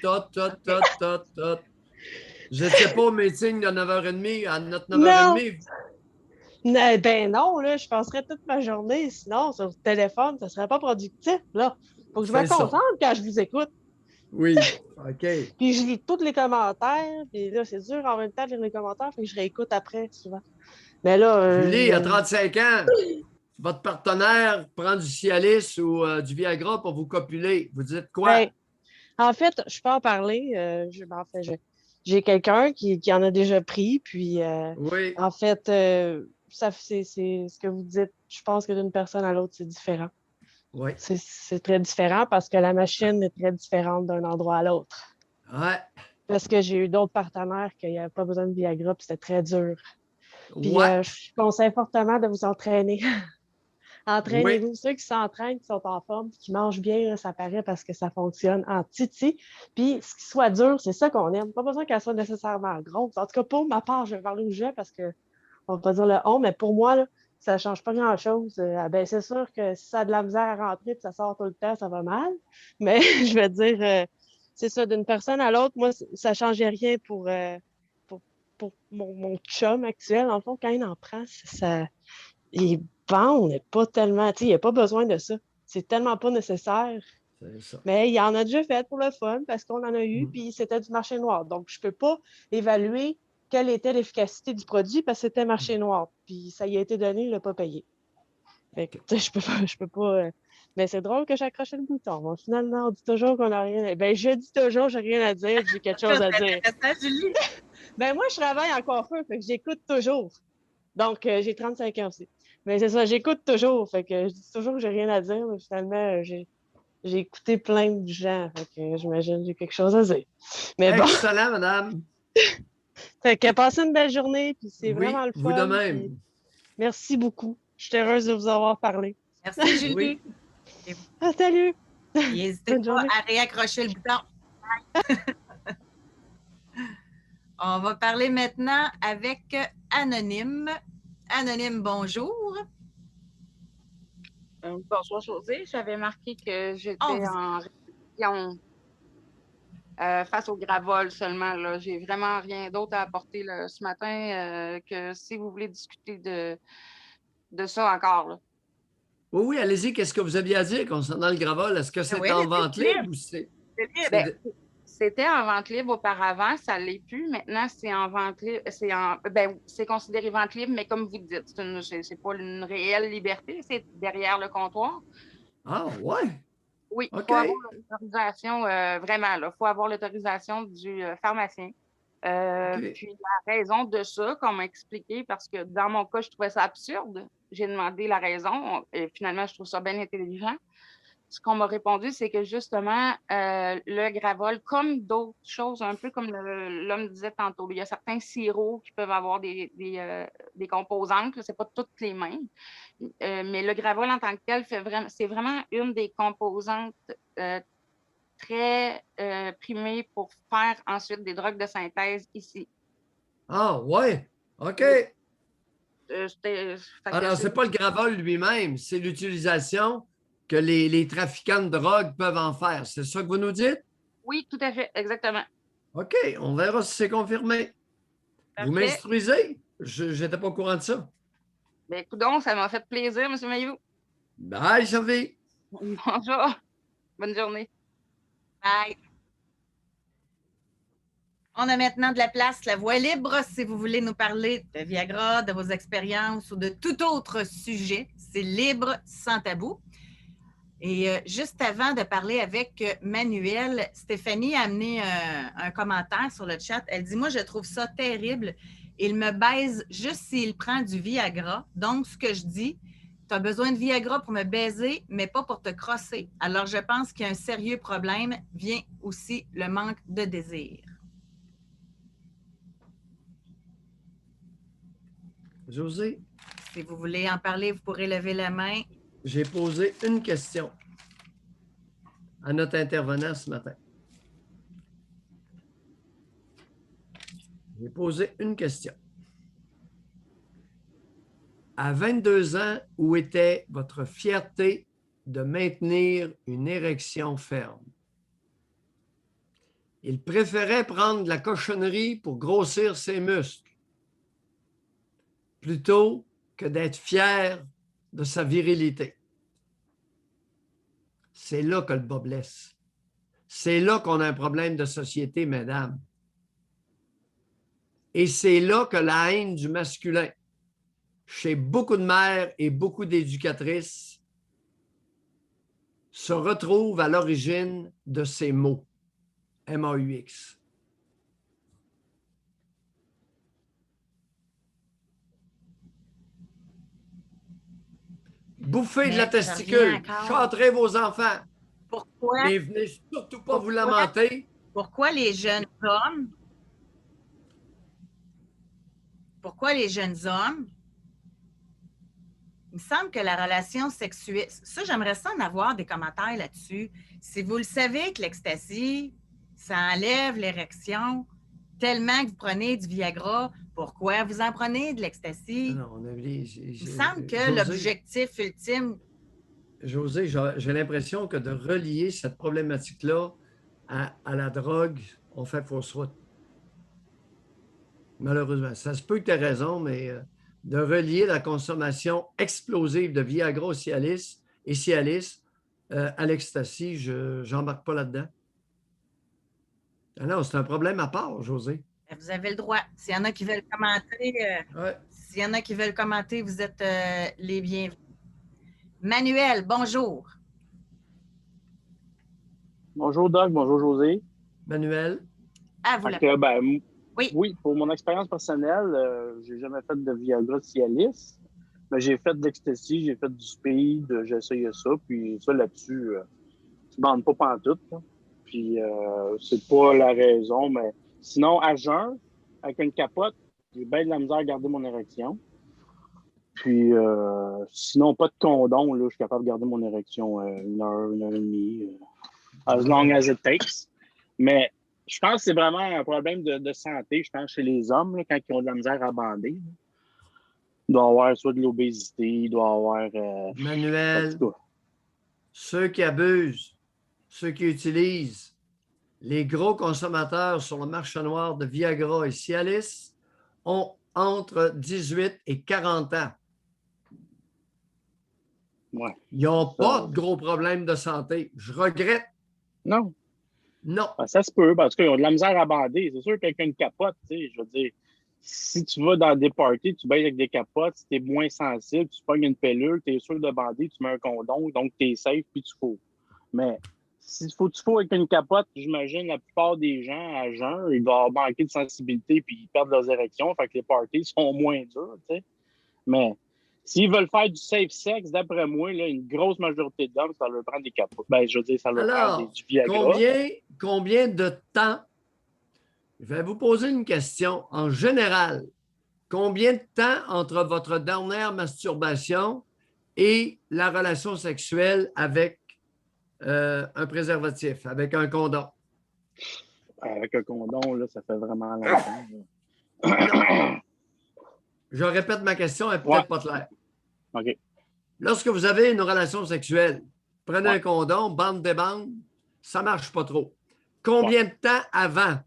Je ne sais pas au meeting de 9h30 à notre 9h30. Ben non, là, je passerais toute ma journée. Sinon, sur le téléphone, ça ne serait pas productif, là. Faut que je me C'est ça. concentre quand je vous écoute. Oui, OK. Puis je lis tous les commentaires. Puis là, c'est dur en même temps de lire les commentaires. Fait que je réécoute après, souvent. Mais là, Julie, à 35 ans, votre partenaire prend du Cialis ou du Viagra pour vous copuler. Vous dites quoi? ben, en fait, je peux en parler. J'ai quelqu'un qui en a déjà pris. Puis, Oui, en fait, c'est ce que vous dites. Je pense que d'une personne à l'autre, c'est différent. oui. C'est très différent parce que la machine est très différente d'un endroit à l'autre. Ouais. Parce que j'ai eu d'autres partenaires qui n'avaient pas besoin de Viagra, puis c'était très dur. Puis Ouais. je conseille fortement de vous entraîner. Entraînez-vous. Oui. Ceux qui s'entraînent, qui sont en forme, qui mangent bien, là, ça paraît parce que ça fonctionne en titi. Puis ce qui soit dur, c'est ça qu'on aime. Pas besoin qu'elle soit nécessairement grosse. En tout cas, pour ma part, je vais parler au jeu parce que on va pas dire le on, mais pour moi, là, ça ne change pas grand-chose. Ben, c'est sûr que si ça a de la misère à rentrer et ça sort tout le temps, ça va mal. Mais je veux dire, c'est ça, d'une personne à l'autre, moi, ça ne changeait rien pour mon chum actuel. En fond, quand il en prend, il bon, n'est pas tellement, tu sais, il n'y a pas besoin de ça. C'est tellement pas nécessaire. C'est ça. Mais il en a déjà fait pour le fun parce qu'on en a eu, puis c'était du marché noir. Donc, je ne peux pas évaluer quelle était l'efficacité du produit parce que c'était marché noir. Puis ça y a été donné, il ne l'a pas payé. Fait que, tu sais, je peux pas. Mais c'est drôle que j'accroche le bouton. Bon, finalement, on dit toujours qu'on n'a rien à dire. Ben, je dis toujours, j'ai rien à dire, j'ai quelque chose à dire. Julie. Ben, moi, je travaille en coiffeur, fait que j'écoute toujours. Donc, j'ai 35 ans aussi. Mais c'est ça, j'écoute toujours. Fait que je dis toujours que j'ai rien à dire, mais finalement, j'ai écouté plein de gens. Fait que j'imagine que j'ai quelque chose à dire. Mais bon, Excellent, madame. fait que passez une belle journée, puis c'est Oui, vraiment le vous fun. de Puis même. merci beaucoup. Je suis heureuse de vous avoir parlé. Merci, Julie. Oui. Ah, salut! N'hésitez Bonne pas journée. à réaccrocher le bouton. On va parler maintenant avec Anonyme. Anonyme, bonjour. Bonjour, Josée. J'avais marqué que j'étais Oh, en réflexion face au Gravol seulement. Là. J'ai vraiment rien d'autre à apporter là, ce matin que si vous voulez discuter de ça encore. Là. Oui, allez-y. Qu'est-ce que vous aviez à dire concernant le Gravol? Est-ce que c'est oui, en c'est vente libre. libre ou c'est... Ben, c'était en vente libre auparavant, ça ne l'est plus. Maintenant, c'est en vente libre. C'est considéré vente libre, mais comme vous dites, c'est pas une réelle liberté, c'est derrière le comptoir. Ah, ouais. Oui, il OK. faut avoir l'autorisation, vraiment, il faut avoir l'autorisation du pharmacien. OK. Puis la raison de ça, qu'on m'a expliqué, parce que dans mon cas, je trouvais ça absurde. J'ai demandé la raison et finalement, je trouve ça bien intelligent. Ce qu'on m'a répondu, c'est que justement, le Gravol, comme d'autres choses, un peu comme l'homme disait tantôt, il y a certains sirops qui peuvent avoir des composantes, ce n'est pas toutes les mêmes. Mais le Gravol en tant que tel, c'est vraiment une des composantes très primées pour faire ensuite des drogues de synthèse ici. Ah, ouais. OK. Alors, ce n'est pas le Gravol lui-même, c'est l'utilisation que les trafiquants de drogue peuvent en faire. C'est ça que vous nous dites? Oui, tout à fait, exactement. OK, on verra si c'est confirmé. Parfait. Vous m'instruisez? Je n'étais pas au courant de ça. Bien, coudonc, ça m'a fait plaisir, M. Mailloux. Bye, Sylvie. Bonjour. Bonne journée. Bye. On a maintenant de la place, la voie libre, si vous voulez nous parler de Viagra, de vos expériences ou de tout autre sujet. C'est libre, sans tabou. Et juste avant de parler avec Manuel, Stéphanie a amené un commentaire sur le chat. Elle dit « Moi, je trouve ça terrible. Il me baise juste s'il prend du Viagra. Donc, ce que je dis, Tu as besoin de Viagra pour me baiser, mais pas pour te crosser. Alors, je pense qu'il y a un sérieux problème. Vient aussi le manque de désir. José, Si vous voulez en parler, vous pourrez lever la main. j'ai posé une question à notre intervenant ce matin. J'ai posé une question. À 22 ans, où était votre fierté de maintenir une érection ferme? Il préférait prendre de la cochonnerie pour grossir ses muscles plutôt que d'être fier de sa virilité. C'est là que le bas blesse. C'est là qu'on a un problème de société, mesdames. Et c'est là que la haine du masculin, chez beaucoup de mères et beaucoup d'éducatrices, se retrouve à l'origine de ces mots. M-A-U-X. Bouffez de la testicule, châtrez vos enfants. Pourquoi? Et venez surtout pas vous lamenter. Pourquoi les jeunes hommes? Pourquoi les jeunes hommes? Il me semble que la relation sexuelle, ça, j'aimerais ça en avoir des commentaires là-dessus. Si vous le savez que l'ecstasy, ça enlève l'érection, tellement que vous prenez du Viagra, pourquoi vous en prenez de l'ecstasy? Non, on a oublié. Il me semble que l'objectif ultime... José, j'ai l'impression que de relier cette problématique-là à la drogue, on fait fausse route. Malheureusement. Ça se peut que tu aies raison, mais de relier la consommation explosive de Viagra et Cialis à l'ecstasy, je n'embarque pas là-dedans. Alors, c'est un problème à part, José. Vous avez le droit. S'il y en a qui veulent commenter, s'il y en a qui veulent commenter, vous êtes les bienvenus. Manuel, bonjour. Bonjour Doc, bonjour José. Manuel. Ah, vous oui, pour mon expérience personnelle, j'ai jamais fait de Viagra Cialis, mais j'ai fait de l'ecstasy, j'ai fait du speed, j'ai essayé ça, puis ça là-dessus, tu ne bandes pas pantoute. Là. Puis c'est pas la raison, mais sinon, à jeun, avec une capote, j'ai bien de la misère à garder mon érection. Puis sinon, pas de condom, là, je suis capable de garder mon érection 1 heure et demie, as long as it takes. Mais je pense que c'est vraiment un problème de santé, je pense, chez les hommes, là, quand ils ont de la misère à bander. Là. Il doit y avoir soit de l'obésité, il doit y avoir... Manuel, ceux qui abusent, ceux qui utilisent les gros consommateurs sur le marché noir de Viagra et Cialis ont entre 18 et 40 ans. Ouais. Ils n'ont pas de gros problèmes de santé. Je regrette. Non. Non. Ben, ça se peut, parce qu'ils ont de la misère à bander. C'est sûr que quelqu'un une capote, tu sais, je veux dire, si tu vas dans des parties, tu bailles avec des capotes, si tu es moins sensible, tu pognes une pilule, tu es sûr de bander, tu mets un condom, donc tu es safe, puis tu fous. Mais si tu fous avec une capote, j'imagine la plupart des gens à jeun, ils doivent manquer de sensibilité, puis ils perdent leurs érections, fait que les parties sont moins dures, tu sais. Mais s'ils veulent faire du safe sex, d'après moi, là, une grosse majorité d'hommes, ça leur prend des capotes. Ben, je veux dire, ça leur prend du Viagra. Combien de temps, je vais vous poser une question, en général, combien de temps entre votre dernière masturbation et la relation sexuelle avec un préservatif, avec un condom? Avec un condom, là, ça fait vraiment longtemps. Je répète ma question, elle n'est peut-être pas claire. OK. Lorsque vous avez une relation sexuelle, prenez un condom, bande des bandes, ça ne marche pas trop. Combien de temps avant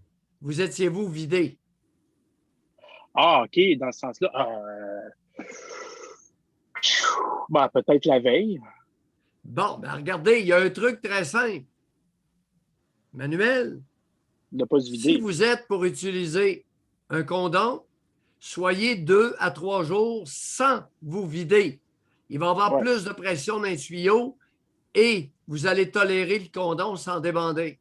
vous étiez-vous vidé? Ah, OK, dans ce sens-là. Ben, peut-être la veille. Bon, ben regardez, il y a un truc très simple. Manuel, de pas se vider. Si vous êtes pour utiliser un condom, soyez 2 à 3 jours sans vous vider. Il va y avoir plus de pression dans les tuyaux et vous allez tolérer le condom sans débander.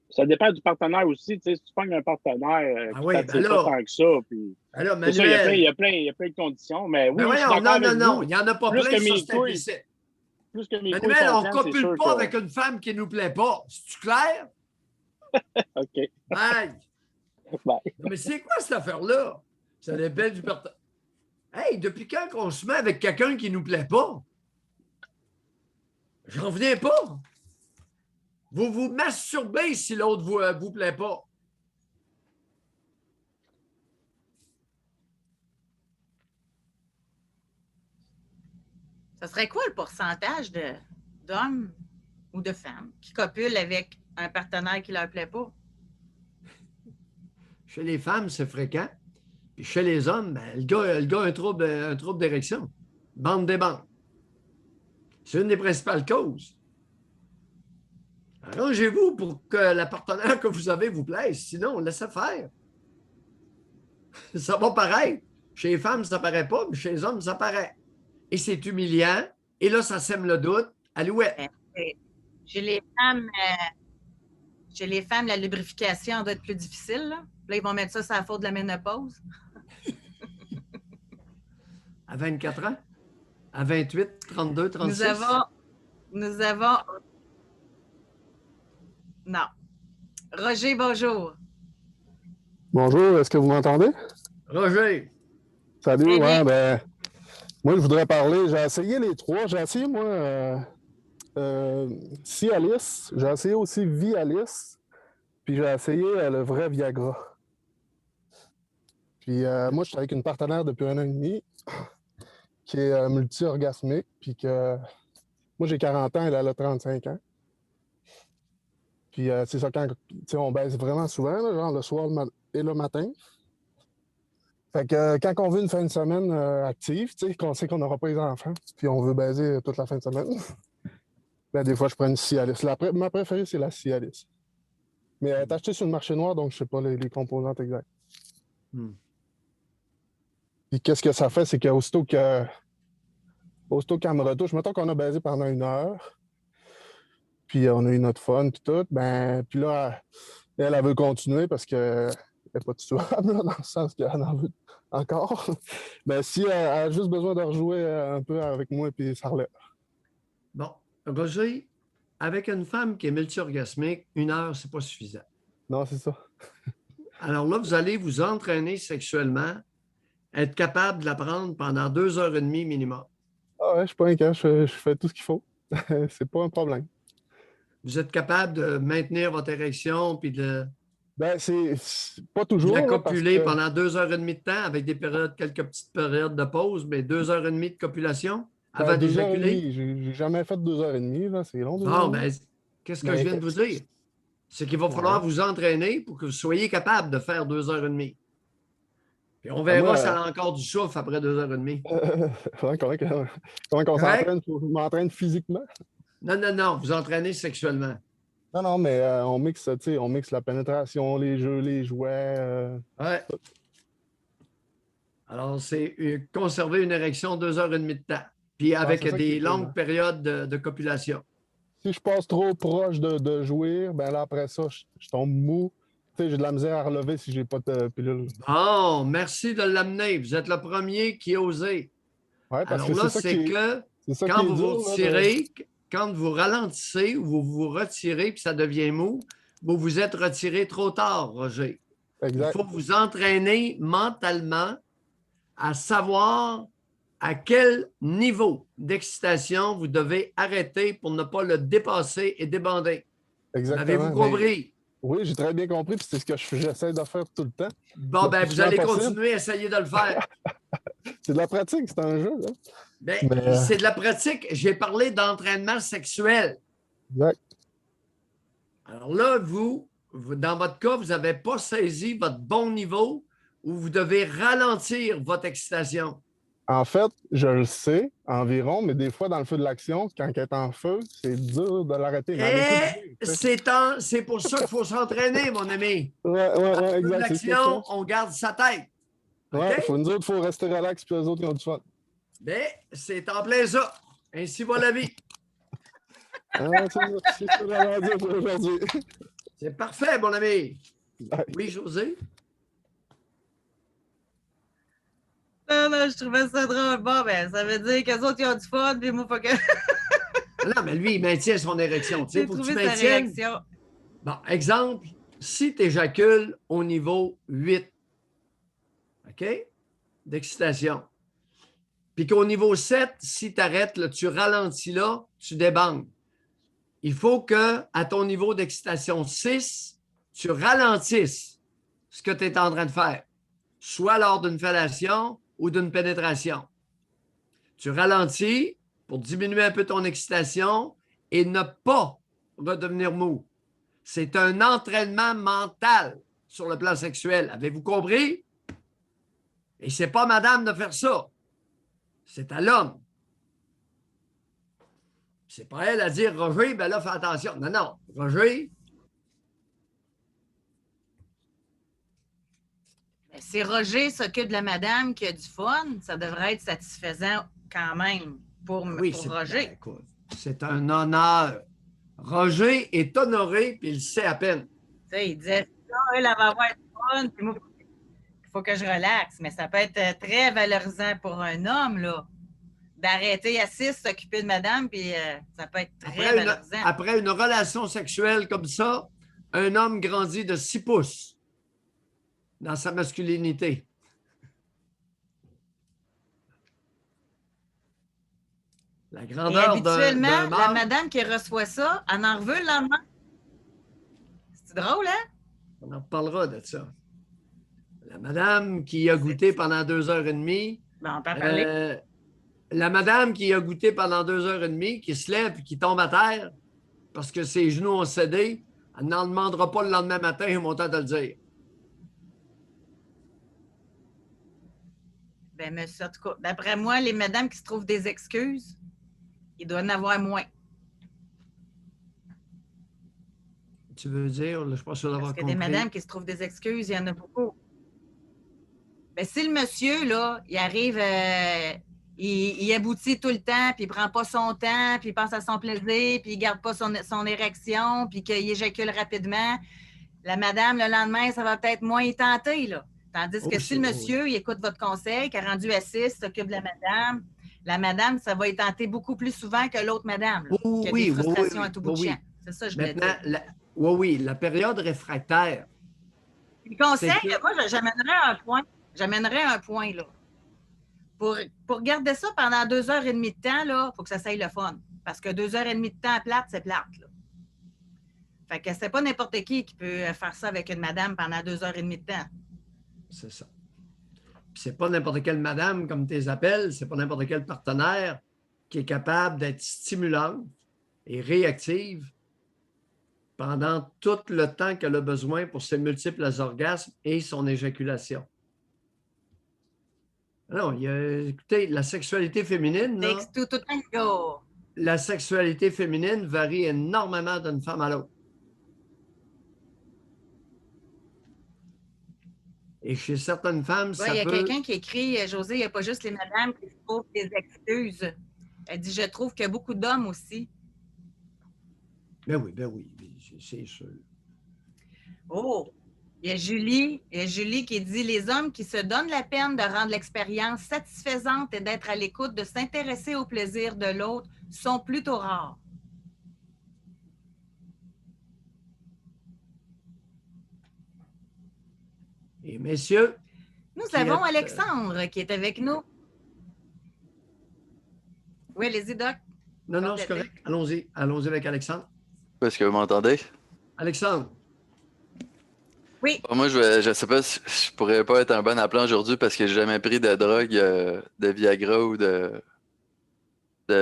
Ça dépend du partenaire aussi. Si tu pognes un partenaire Ah qui oui, t'attire ben pas là. tant que ça, puis Alors, c'est ça, il y a Manuel. plein de conditions. Mais oui, Ben je suis voyons, d'accord non, avec non, vous. il n'y en a pas Plus plein, que ça mes c'est couilles, implicite. plus que mes couilles Manuel, on sont ne pleines, c'est copule sûr pas que... avec une femme qui ne nous plaît pas. C'est-tu clair? OK. Bye! Bye. Non, mais c'est quoi cette affaire-là? Ça dépend du partenaire. Hey, depuis quand qu'on se met avec quelqu'un qui ne nous plaît pas? J'en reviens pas. Vous vous masturbez si l'autre ne vous plaît pas. Ça serait quoi le pourcentage d'hommes ou de femmes qui copulent avec un partenaire qui ne leur plaît pas? Chez les femmes, c'est fréquent. Puis chez les hommes, ben, le gars a un trouble d'érection. Bande des bandes. C'est une des principales causes. Arrangez-vous pour que la partenaire que vous avez vous plaise. Sinon, laissez faire. Ça va paraître. Chez les femmes, ça paraît pas, mais chez les hommes, ça paraît. Et c'est humiliant. Et là, ça sème le doute. Alouette. Chez les femmes, la lubrification doit être plus difficile. Là, ils vont mettre ça sur la faute de la ménopause. À 24 ans? À 28, 32, 36? Nous avons... Non. Roger, bonjour. Bonjour, est-ce que vous m'entendez? Roger. Salut, Très ouais, bien. ben, moi je voudrais parler, j'ai essayé les trois, j'ai essayé moi Cialis, j'ai essayé aussi Vialis, puis j'ai essayé le vrai Viagra. Puis moi je suis avec une partenaire depuis 1 an et demi qui est multi-orgasmique, puis que moi j'ai 40 ans, elle a 35 ans. Puis c'est ça, quand on baise vraiment souvent, là, genre le soir et le matin. Fait que quand on veut une fin de semaine active, qu'on sait qu'on n'aura pas les enfants, puis on veut baiser toute la fin de semaine, ben des fois je prends une Cialis. Ma préférée, c'est la Cialis. Mais elle est achetée sur le marché noir, donc je ne sais pas les composantes exactes. Puis qu'est-ce que ça fait, c'est qu'aussitôt qu'elle me retouche, mettons qu'on a baisé pendant 1 heure, puis on a eu notre fun, puis tout, ben, puis là, elle veut continuer parce qu'elle n'est pas tuable, dans le sens qu'elle en veut encore. Ben, si elle a juste besoin de rejouer un peu avec moi, puis ça relève. Bon, Roger, avec une femme qui est multi-orgasmique, 1 heure, c'est pas suffisant. Non, c'est ça. Alors là, vous allez vous entraîner sexuellement, être capable de la prendre pendant 2h30 minimum. Ah ouais, je suis pas inquiet, je fais tout ce qu'il faut. C'est pas un problème. Vous êtes capable de maintenir votre érection puis de Ben, c'est pas toujours. la là, copuler parce que... pendant 2h30 de temps avec des périodes, quelques petites périodes de pause, mais 2h30 de copulation avant Ben, d'éjaculer? J'ai jamais fait 2h30, là. C'est long. Bon, ben, qu'est-ce que je viens de vous dire? C'est qu'il va falloir vous entraîner pour que vous soyez capable de faire 2h30. Puis on verra si elle a encore du souffle après 2h30. Comment qu'on s'entraîne? Je m'entraîne physiquement? Non, vous entraînez sexuellement. Non, mais on mixe la pénétration, les jeux, les jouets. Ouais. Alors, c'est conserver une érection 2h30 de temps. Puis avec des longues périodes de copulation. Si je passe trop proche de jouir, ben là, après ça, je tombe mou. J'ai de la misère à relever si j'ai pas de pilule. Bon, merci de l'amener. Vous êtes le premier qui a osé. Ouais, parce alors que là, c'est que quand vous vous retirez, quand vous ralentissez ou vous vous retirez puis ça devient mou, vous vous êtes retiré trop tard, Roger. Exact. Il faut vous entraîner mentalement à savoir à quel niveau d'excitation vous devez arrêter pour ne pas le dépasser et débander. Exactement. Avez-vous compris? Oui, j'ai très bien compris, puis c'est ce que j'essaie de faire tout le temps. Bon, ben, vous allez continuer à essayer de le faire. C'est de la pratique, c'est un jeu. Là. Ben, c'est de la pratique. J'ai parlé d'entraînement sexuel. Exact. Alors là, vous, dans votre cas, vous n'avez pas saisi votre bon niveau où vous devez ralentir votre excitation. En fait, je le sais environ, mais des fois, dans le feu de l'action, quand elle est en feu, c'est dur de l'arrêter. C'est pour ça qu'il faut s'entraîner, mon ami. Ouais, exact. Dans l'action, on garde sa tête. Ouais, nous autres, il faut rester relax, puis les autres, ils ont du fun. Ben, c'est en plein ça. Ainsi va la vie. C'est ça la radio pour aujourd'hui. C'est parfait, mon ami. Oui, José? Non, je trouvais ça drôle. Bon, ben, ça veut dire qu'eux autres, ils ont du fun, puis moi, pas que. Non, mais lui, il maintient son érection. Tu sais, J'ai faut que tu trouvé sa maintiennes. réaction. Bon, exemple, si tu éjacules au niveau 8, OK, d'excitation, puis qu'au niveau 7, si tu arrêtes, là, tu ralentis là, tu débandes. Il faut que, à ton niveau d'excitation 6, tu ralentisses ce que tu es en train de faire, soit lors d'une fellation ou d'une pénétration. Tu ralentis pour diminuer un peu ton excitation et ne pas redevenir mou. C'est un entraînement mental sur le plan sexuel. Avez-vous compris? Et c'est pas madame de faire ça. C'est à l'homme. C'est pas elle à dire Roger, ben là, fais attention. Non, non. Roger. Ben, si Roger s'occupe de la madame qui a du fun, ça devrait être satisfaisant quand même pour Roger. Écoute, c'est un honneur. Roger est honoré, puis il le sait à peine. Tu sais, il disait, elle va avoir du fun, puis moi, il faut que je relaxe. Mais ça peut être très valorisant pour un homme, là, d'arrêter à 6, s'occuper de madame, puis ça peut être très valorisant. Après une relation sexuelle comme ça, un homme grandit de 6 pouces dans sa masculinité. La grandeur habituellement, d'un la madame qui reçoit ça, elle en veut le lendemain. C'est drôle, hein? On en reparlera de ça. La madame qui a goûté pendant 2h30. Ben, on peut en parler. La madame qui a goûté pendant 2h30, qui se lève et qui tombe à terre parce que ses genoux ont cédé, elle n'en demandera pas le lendemain matin, j'ai mon temps de le dire. Ben, monsieur, en tout cas, d'après moi, les madames qui se trouvent des excuses, il doit en avoir moins. Tu veux dire, je ne suis pas sûr d'avoir compris. compris. Parce que des madames qui se trouvent des excuses, il y en a beaucoup. Ben, si le monsieur, là, il arrive, il aboutit tout le temps, puis il ne prend pas son temps, puis il pense à son plaisir, puis il ne garde pas son érection, puis qu'il éjacule rapidement, la madame, le lendemain, ça va peut-être moins y tenter, là. Tandis que si le monsieur, il écoute votre conseil, qui a rendu à 6, s'occupe de la madame, ça va y tenter beaucoup plus souvent que l'autre madame, là, qui a des frustrations à tout bout de champ. C'est ça, je voulais dire. Oui, la période réfractaire. Le conseil, moi, j'amènerais un point, là. Pour garder ça pendant 2h30 de temps, il faut que ça s'aille le fun. Parce que 2h30 de temps plate, c'est plate, là. Fait que c'est pas n'importe qui peut faire ça avec une madame pendant 2h30 de temps. C'est ça. Puis c'est pas n'importe quelle madame, comme tu les appelles, c'est pas n'importe quel partenaire qui est capable d'être stimulante et réactive pendant tout le temps qu'elle a besoin pour ses multiples orgasmes et son éjaculation. Non, écoutez, la sexualité féminine, là, la sexualité féminine varie énormément d'une femme à l'autre. Et chez certaines femmes, ça peut... Il y a quelqu'un qui écrit, José, il n'y a pas juste les madames qui se trouvent des excuses. Elle dit, je trouve qu'il y a beaucoup d'hommes aussi. Ben oui, c'est sûr. Oh! Il y a Julie qui dit, les hommes qui se donnent la peine de rendre l'expérience satisfaisante et d'être à l'écoute, de s'intéresser au plaisir de l'autre, sont plutôt rares. Et messieurs... Nous avons Alexandre qui est avec nous. Oui, allez-y, Doc. Non, c'est correct. Allons-y avec Alexandre. Est-ce que vous m'entendez? Alexandre. Oui. Moi, je ne sais pas si je pourrais pas être un bon appelant aujourd'hui parce que j'ai jamais pris de drogue, de Viagra ou de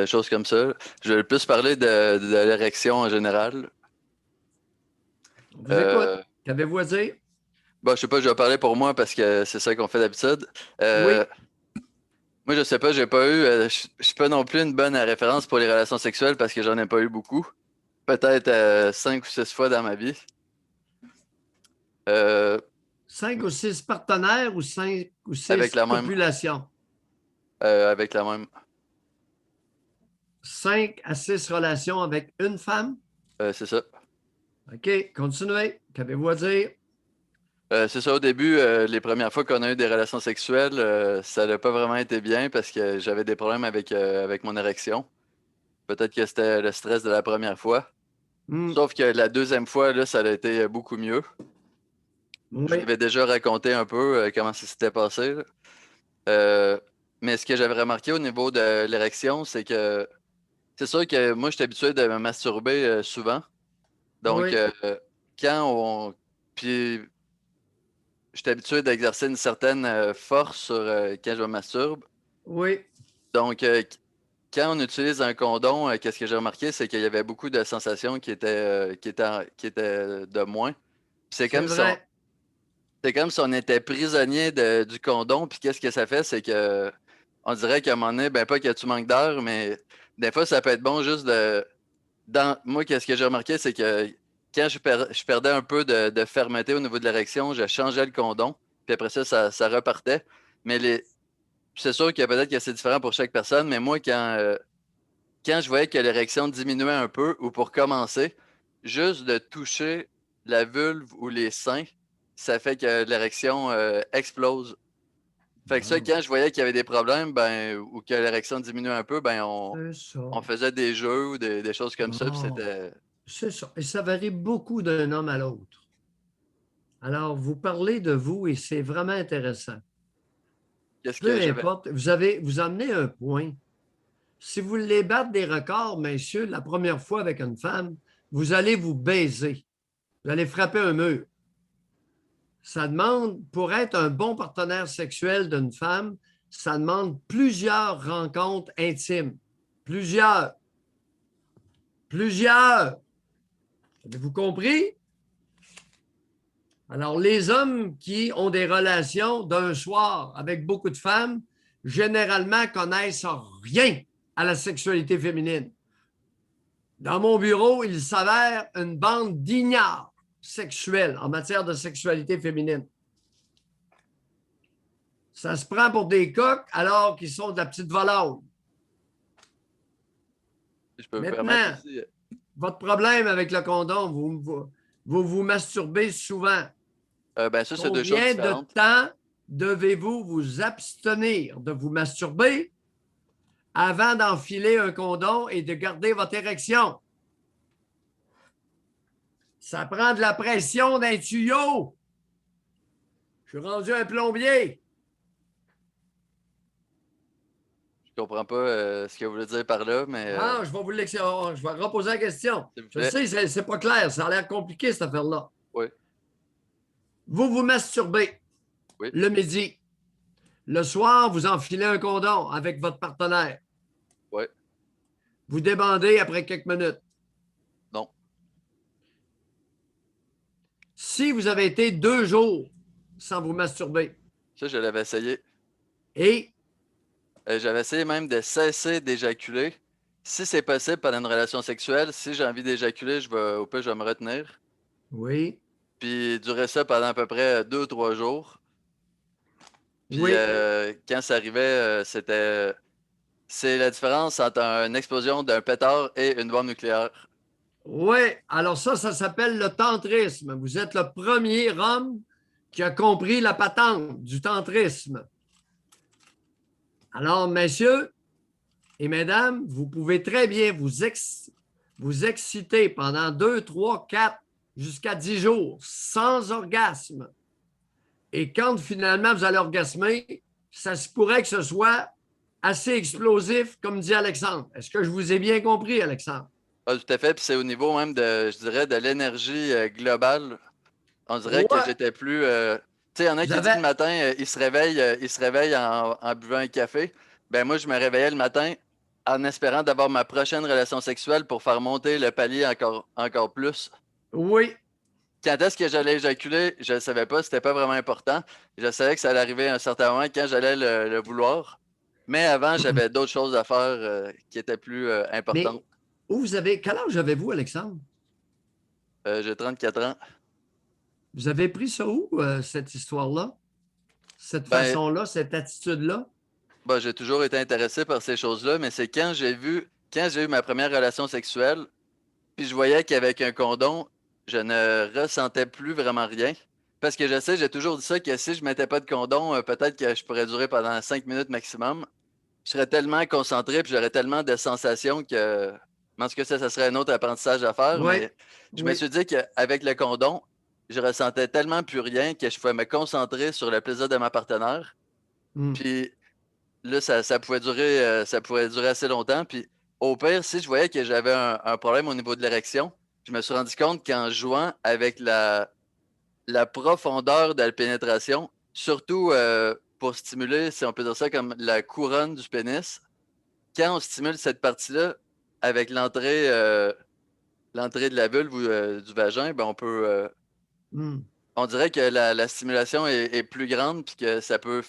choses comme ça. Je vais plus parler de l'érection en général. On vous écoute. Qu'avez-vous à dire? Bon, je sais pas, je vais parler pour moi parce que c'est ça qu'on fait d'habitude. Oui. Moi, je sais pas, j'ai pas eu. Je suis pas non plus une bonne référence pour les relations sexuelles parce que j'en ai pas eu beaucoup. Peut-être 5 ou 6 fois dans ma vie. 5 ou 6 partenaires ou 5 ou 6 avec la populations? Avec la même. 5 à 6 relations avec une femme? C'est ça. OK, continuez. Qu'avez-vous à dire? C'est ça, au début, les premières fois qu'on a eu des relations sexuelles, ça n'a pas vraiment été bien parce que j'avais des problèmes avec mon érection. Peut-être que c'était le stress de la première fois. Sauf que la deuxième fois, là, ça a été beaucoup mieux. Oui. Je l'avais déjà raconté un peu comment ça s'était passé, là. Mais ce que j'avais remarqué au niveau de l'érection, c'est que c'est sûr que moi, je suis habitué de me masturber souvent. Donc, Oui. Puis, je suis habitué d'exercer une certaine force sur quand je me masturbe. Oui. Donc, quand on utilise un condom, qu'est-ce que j'ai remarqué, c'est qu'il y avait beaucoup de sensations qui étaient de moins. Puis c'est comme si vrai. c'est comme si on était prisonnier du condom. Puis qu'est-ce que ça fait, c'est que on dirait qu'à un moment donné, ben pas que tu manques d'air, mais des fois, ça peut être bon juste moi, qu'est-ce que j'ai remarqué, c'est que quand je perdais un peu de fermeté au niveau de l'érection, je changeais le condom, puis après ça repartait. Mais c'est sûr que peut-être que c'est différent pour chaque personne, mais moi, quand je voyais que l'érection diminuait un peu, ou pour commencer, juste de toucher la vulve ou les seins, ça fait que l'érection explose. Fait que ça, quand je voyais qu'il y avait des problèmes, ou que l'érection diminuait un peu, on faisait des jeux ou des choses comme ça, puis c'était... C'est ça. Et ça varie beaucoup d'un homme à l'autre. Alors, vous parlez de vous et c'est vraiment intéressant. Peu importe, vous amenez un point. Si vous voulez battre des records, messieurs, la première fois avec une femme, vous allez vous baiser. Vous allez frapper un mur. Ça demande, pour être un bon partenaire sexuel d'une femme, ça demande plusieurs rencontres intimes. Plusieurs. Avez-vous compris? Alors, les hommes qui ont des relations d'un soir avec beaucoup de femmes, généralement connaissent rien à la sexualité féminine. Dans mon bureau, il s'avère une bande d'ignards sexuels en matière de sexualité féminine. Ça se prend pour des coqs alors qu'ils sont de la petite volaille. Maintenant, votre problème avec le condom, vous masturbez souvent. Ça, c'est deux choses différentes. Combien de temps devez-vous vous abstenir de vous masturber avant d'enfiler un condom et de garder votre érection? Ça prend de la pression d'un tuyau. Je suis rendu un plombier. Je comprends pas ce que vous voulez dire par là, mais... Non, je vais reposer la question. Je sais, c'est pas clair. Ça a l'air compliqué, cette affaire-là. Oui. Vous vous masturbez le midi. Le soir, vous enfilez un condom avec votre partenaire. Oui. Vous débandez après quelques minutes. Non. Si vous avez été 2 jours sans vous masturber. Ça, je l'avais essayé. Et? J'avais essayé même de cesser d'éjaculer. Si c'est possible pendant une relation sexuelle, si j'ai envie d'éjaculer, au pire, je vais me retenir. Oui. Puis durer ça pendant à peu près 2-3 jours. Puis quand ça arrivait, c'est la différence entre une explosion d'un pétard et une bombe nucléaire. Oui, alors ça s'appelle le tantrisme. Vous êtes le premier homme qui a compris la patente du tantrisme. Alors, messieurs et mesdames, vous pouvez très bien vous exciter pendant 2, 3, 4, jusqu'à 10 jours sans orgasme. Et quand finalement vous allez orgasmer, ça se pourrait que ce soit assez explosif, comme dit Alexandre. Est-ce que je vous ai bien compris, Alexandre? Ah, tout à fait. Puis c'est au niveau même je dirais, de l'énergie globale. On dirait que j'étais plus... tu sais, il y en a qui disent le matin, ils se réveillent en buvant un café. Ben moi, je me réveillais le matin en espérant d'avoir ma prochaine relation sexuelle pour faire monter le palier encore plus. Oui. Quand est-ce que j'allais éjaculer, je ne savais pas, c'était pas vraiment important. Je savais que ça allait arriver à un certain moment quand j'allais le vouloir. Mais avant, j'avais d'autres choses à faire qui étaient plus importantes. Mais quel âge avez-vous, Alexandre? J'ai 34 ans. Vous avez pris ça où, cette histoire-là? Cette façon-là, cette attitude-là? J'ai toujours été intéressé par ces choses-là, mais c'est quand j'ai eu ma première relation sexuelle, puis je voyais qu'avec un condom, je ne ressentais plus vraiment rien. Parce que je sais, j'ai toujours dit ça, que si je ne mettais pas de condom, peut-être que je pourrais durer pendant 5 minutes maximum. Je serais tellement concentré puis j'aurais tellement de sensations que. En tout cas, ça serait un autre apprentissage à faire, Oui, mais je me oui. suis dit qu'avec le condom, je ressentais tellement plus rien que je pouvais me concentrer sur le plaisir de ma partenaire. Puis là, ça pouvait durer assez longtemps. Puis au pire, si je voyais que j'avais un problème au niveau de l'érection, je me suis rendu compte qu'en jouant avec la profondeur de la pénétration, surtout pour stimuler, si on peut dire ça, comme la couronne du pénis, quand on stimule cette partie-là avec l'entrée de la vulve ou du vagin, ben on dirait que la stimulation est plus grande puis que ça peut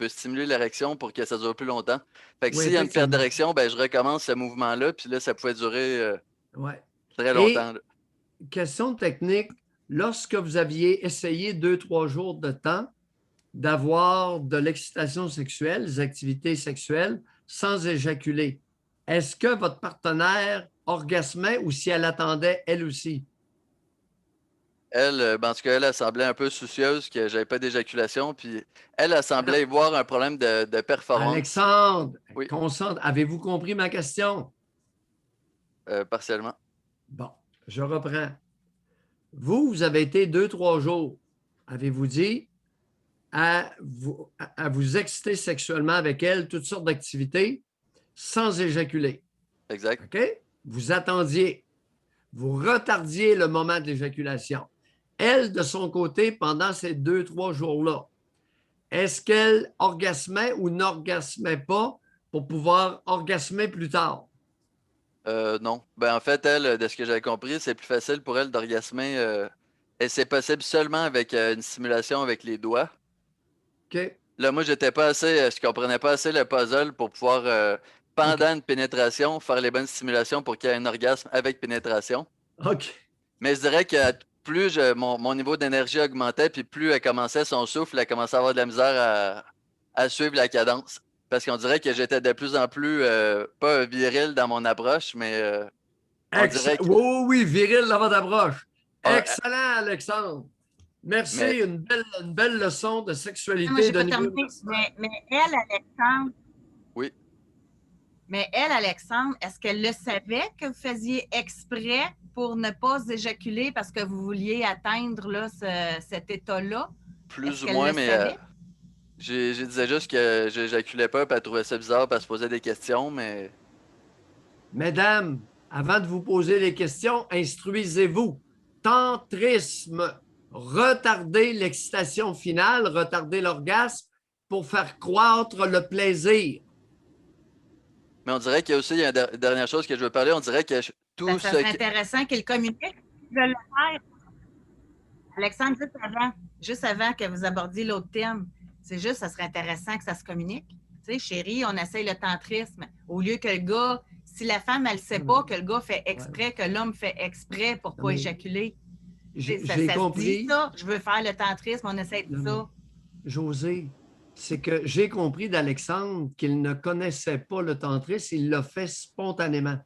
stimuler l'érection pour que ça dure plus longtemps. Fait que Oui, s'il y a une perte effectivement. d'érection, ben je recommence ce mouvement-là, puis là, ça pouvait durer Ouais. très Et longtemps. Là. question technique, lorsque vous aviez essayé 2-3 jours de temps d'avoir de l'excitation sexuelle, des activités sexuelles sans éjaculer, est-ce que votre partenaire orgasmait ou si elle attendait elle aussi? Elle, en tout cas, elle semblait un peu soucieuse que j'avais pas d'éjaculation, puis elle semblait y voir un problème de performance. Alexandre, Oui. concentre. Avez-vous compris ma question? Partiellement. Bon, je reprends. Vous avez été 2-3 jours, avez-vous dit, à vous exciter sexuellement avec elle, toutes sortes d'activités, sans éjaculer. Exact. OK? Vous attendiez. Vous retardiez le moment de l'éjaculation. Elle, de son côté, pendant ces 2-3 jours-là, est-ce qu'elle orgasmait ou n'orgasmait pas pour pouvoir orgasmer plus tard? Non. Ben, en fait, elle, de ce que j'avais compris, c'est plus facile pour elle d'orgasmer. Et c'est possible seulement avec une stimulation avec les doigts. OK. Là, moi, je comprenais pas assez le puzzle pour pouvoir, pendant une pénétration, faire les bonnes stimulations pour qu'il y ait un orgasme avec pénétration. OK. Mais je dirais que plus mon niveau d'énergie augmentait, puis plus elle commençait son souffle, elle commençait à avoir de la misère à suivre la cadence. Parce qu'on dirait que j'étais de plus en plus, pas viril dans mon approche, mais on dirait que. Oui, viril dans votre approche. Ah, Excellent, Alexandre. Merci, Mais- une belle leçon de sexualité. Moi, j'ai de pas niveau terminé. Mais elle, Alexandre. Oui. Mais elle, Alexandre, est-ce qu'elle le savait que vous faisiez exprès pour ne pas éjaculer parce que vous vouliez atteindre là, cet état-là? Plus Est-ce ou qu'elle moins, le mais savait? j'ai disais juste que j'éjaculais pas, puis elle trouvait ça bizarre, puis elle se posait des questions, mais. Mesdames, avant de vous poser les questions, instruisez-vous. Tantrisme, retardez l'excitation finale, retardez l'orgasme pour faire croître le plaisir. Mais on dirait qu'il y a aussi une dernière chose que je veux parler. On dirait que tout Ça ce serait qui. intéressant qu'il communique. Je vais le faire. Alexandre, juste avant que vous abordiez l'autre thème, ça serait intéressant que ça se communique. Tu sais, chérie, on essaye le tantrisme. Au lieu que le gars, si la femme, elle ne sait pas que le gars fait exprès, que l'homme fait exprès pour ne pas éjaculer. J'ai Ça compris. se dit ça, je veux faire le tantrisme, on essaie de ça. José, c'est que j'ai compris d'Alexandre qu'il ne connaissait pas le tantrisme, il l'a fait spontanément.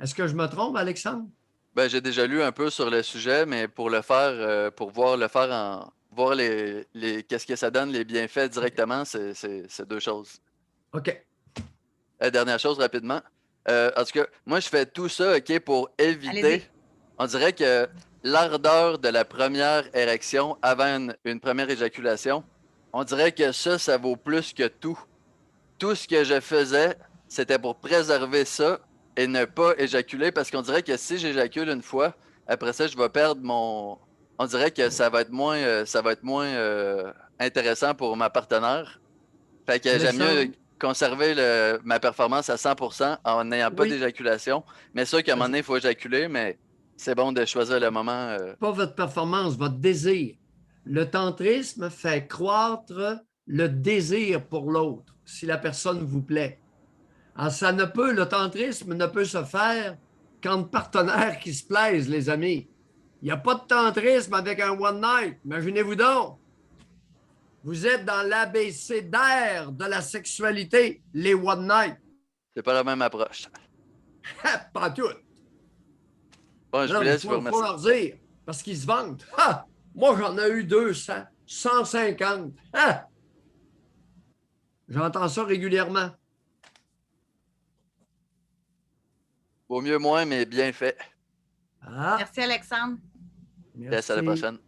Est-ce que je me trompe, Alexandre? Ben, j'ai déjà lu un peu sur le sujet, mais pour le faire, pour voir voir qu'est-ce que ça donne, les bienfaits directement, c'est deux choses. OK. Dernière chose, rapidement. En tout cas, moi, je fais tout ça, OK, pour éviter. Allez-y. On dirait que l'ardeur de la première érection avant une première éjaculation, on dirait que ça vaut plus que tout. Tout ce que je faisais, c'était pour préserver ça et ne pas éjaculer, parce qu'on dirait que si j'éjacule une fois, après ça, je vais perdre mon. On dirait que ça va être moins intéressant pour ma partenaire. Fait que j'aime mieux conserver ma performance à 100% en n'ayant pas d'éjaculation. Mais sûr qu'à un moment donné, il faut éjaculer, mais c'est bon de choisir le moment. Pas votre performance, votre désir. Le tantrisme fait croître le désir pour l'autre, si la personne vous plaît. Alors, le tantrisme ne peut se faire qu'entre partenaires qui se plaisent, les amis. Il n'y a pas de tantrisme avec un one night. Imaginez-vous donc. Vous êtes dans l'abécédaire de la sexualité, les one night. C'est pas la même approche. Pas tout. Bon, je Non, vous mais laisse, je vous faut remercie. leur dire. Parce qu'ils se vantent. Ah! Moi, j'en ai eu 200, 150. Ah! J'entends ça régulièrement. Vaut mieux moins, mais bien fait. Ah! Merci, Alexandre. Yes, à la prochaine.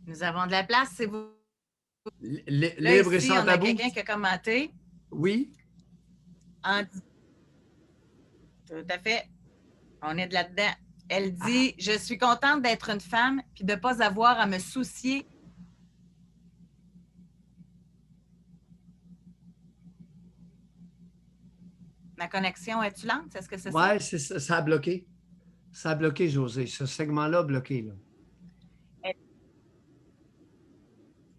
Nous avons de la place, c'est vous. Là, Libre et ici, sans on a tabou. quelqu'un qui a commenté. Oui. Tout à fait. On est de là-dedans. Elle dit « Je suis contente d'être une femme puis de ne pas avoir à me soucier. » Ma connexion, est-tu lente? Est-ce que c'est ça? Oui, ça a bloqué. Ça a bloqué, José. Ce segment-là a bloqué. Là.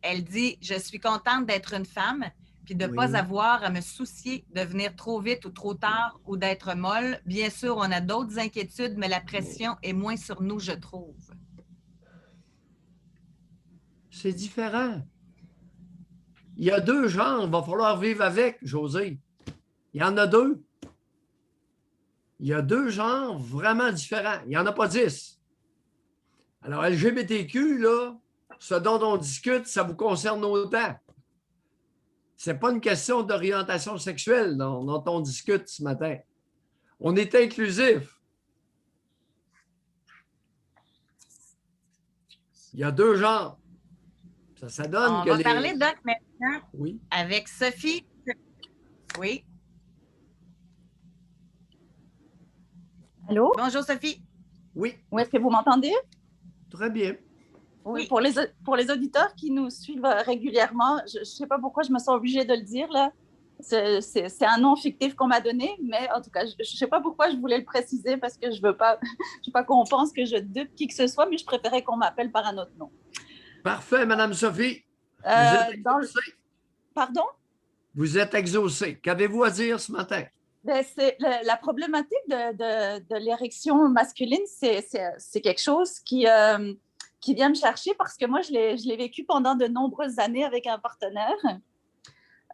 Elle dit « Je suis contente d'être une femme puis de ne pas avoir à me soucier de venir trop vite ou trop tard ou d'être molle. Bien sûr, on a d'autres inquiétudes, mais la pression est moins sur nous, je trouve. » C'est différent. Il y a 2 genres. Il va falloir vivre avec, José. Il y en a 2. Il y a 2 genres vraiment différents. Il n'y en a pas 10. Alors, LGBTQ, là, ce dont on discute, ça vous concerne autant. Ce n'est pas une question d'orientation sexuelle dont on discute ce matin. On est inclusif. Il y a 2 genres. Ça donne on que va parler, Doc, maintenant avec Sophie. Oui. Allô? Bonjour, Sophie. Oui. Où est-ce que vous m'entendez? Très bien. Oui, pour les auditeurs qui nous suivent régulièrement, je ne sais pas pourquoi je me sens obligée de le dire, là. C'est un nom fictif qu'on m'a donné, mais en tout cas, je ne sais pas pourquoi je voulais le préciser parce que je ne veux pas qu'on pense que je doute qui que ce soit, mais je préférais qu'on m'appelle par un autre nom. Parfait, Madame Sophie. Vous êtes exaucée. Pardon? Vous êtes exaucée. Qu'avez-vous à dire ce matin? Ben, la problématique de l'érection masculine, c'est quelque chose qui vient me chercher parce que moi, je l'ai vécu pendant de nombreuses années avec un partenaire.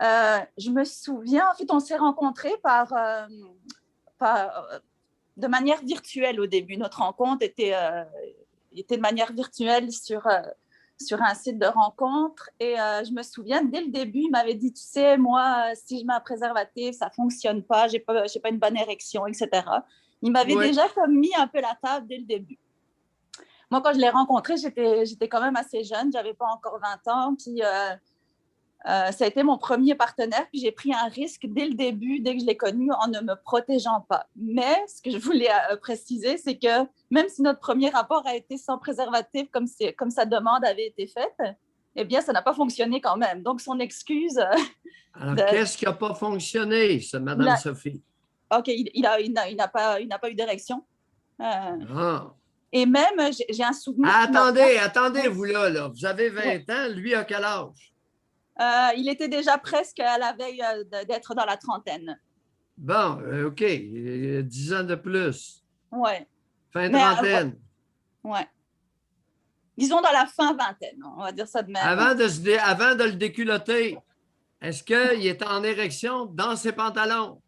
Je me souviens, en fait, on s'est rencontrés de manière virtuelle au début. Notre rencontre était de manière virtuelle sur un site de rencontre. Et je me souviens, dès le début, il m'avait dit, tu sais, moi, si je mets un préservatif, ça ne fonctionne pas, je n'ai pas une bonne érection, etc. Il m'avait déjà comme mis un peu la table dès le début. Moi, quand je l'ai rencontré, j'étais quand même assez jeune, je n'avais pas encore 20 ans. Puis ça a été mon premier partenaire. Puis j'ai pris un risque dès le début, dès que je l'ai connu, en ne me protégeant pas. Mais ce que je voulais préciser, c'est que même si notre premier rapport a été sans préservatif, comme sa demande avait été faite, eh bien, ça n'a pas fonctionné quand même. Donc, son excuse... Alors, qu'est-ce qui n'a pas fonctionné, Madame Sophie? OK, il n'a pas eu d'érection. Ah. Et même, j'ai un souvenir... Attendez, vous là. Vous avez 20 ans, lui a quel âge? Il était déjà presque à la veille d'être dans la trentaine. Bon, OK. 10 ans de plus. Oui. Fin trentaine. Ouais. Disons dans la fin vingtaine, on va dire ça de même. Avant de le déculotter, est-ce qu'il est en érection dans ses pantalons?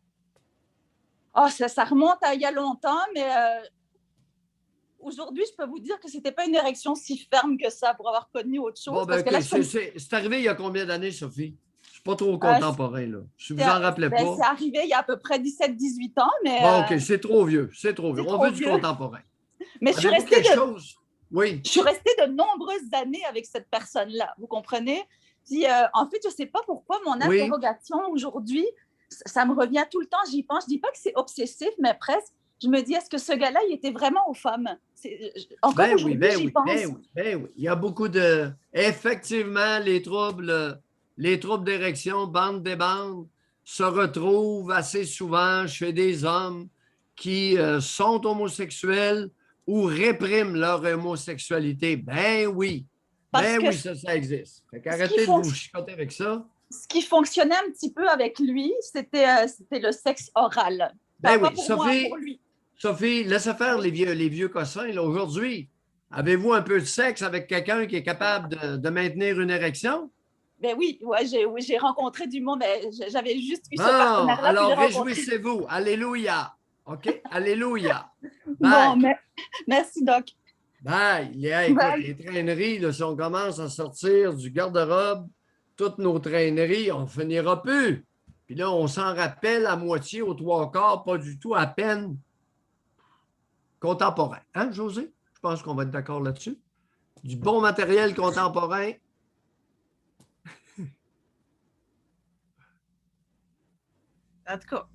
Oh, ça remonte à il y a longtemps, mais aujourd'hui, je peux vous dire que ce n'était pas une érection si ferme que ça pour avoir connu autre chose. Bon, ben, c'est arrivé il y a combien d'années, Sophie? Je ne suis pas trop contemporain, là. Je ne vous en rappelez pas. C'est arrivé il y a à peu près 17-18 ans, mais... Bon, OK, c'est trop vieux. On veut du contemporain. Mais je suis restée de nombreuses années avec cette personne-là, vous comprenez? Puis, en fait, je ne sais pas pourquoi mon interrogation aujourd'hui, ça me revient tout le temps, j'y pense. Je ne dis pas que c'est obsessif, mais presque. Je me dis, est-ce que ce gars-là, il était vraiment aux femmes? Encore aujourd'hui, j'y pense. Ben oui. Il y a beaucoup de... Effectivement, les troubles d'érection, bande des bandes, se retrouvent assez souvent chez des hommes qui sont homosexuels ou répriment leur homosexualité. Ben oui. Ça existe. Arrêtez de vous chicoter avec ça. Ce qui fonctionnait un petit peu avec lui, c'était le sexe oral. Ben oui, Sophie, laissez faire les vieux cossins. Aujourd'hui, avez-vous un peu de sexe avec quelqu'un qui est capable de maintenir une érection? Ben oui, ouais, j'ai rencontré du monde, mais j'avais juste eu ce Bon, partenaire-là. puis alors j'ai rencontré- réjouissez-vous. Alléluia. OK? Alléluia. Bon, Bye. merci, Doc. Bye. Léa, écoute, Bye. les traîneries, là, si on commence à sortir du garde-robe, toutes nos traîneries, on ne finira plus. Puis là, on s'en rappelle à moitié, aux trois quarts, pas du tout, à peine contemporain. Hein, José? Je pense qu'on va être d'accord là-dessus. Du bon matériel contemporain. En tout cas,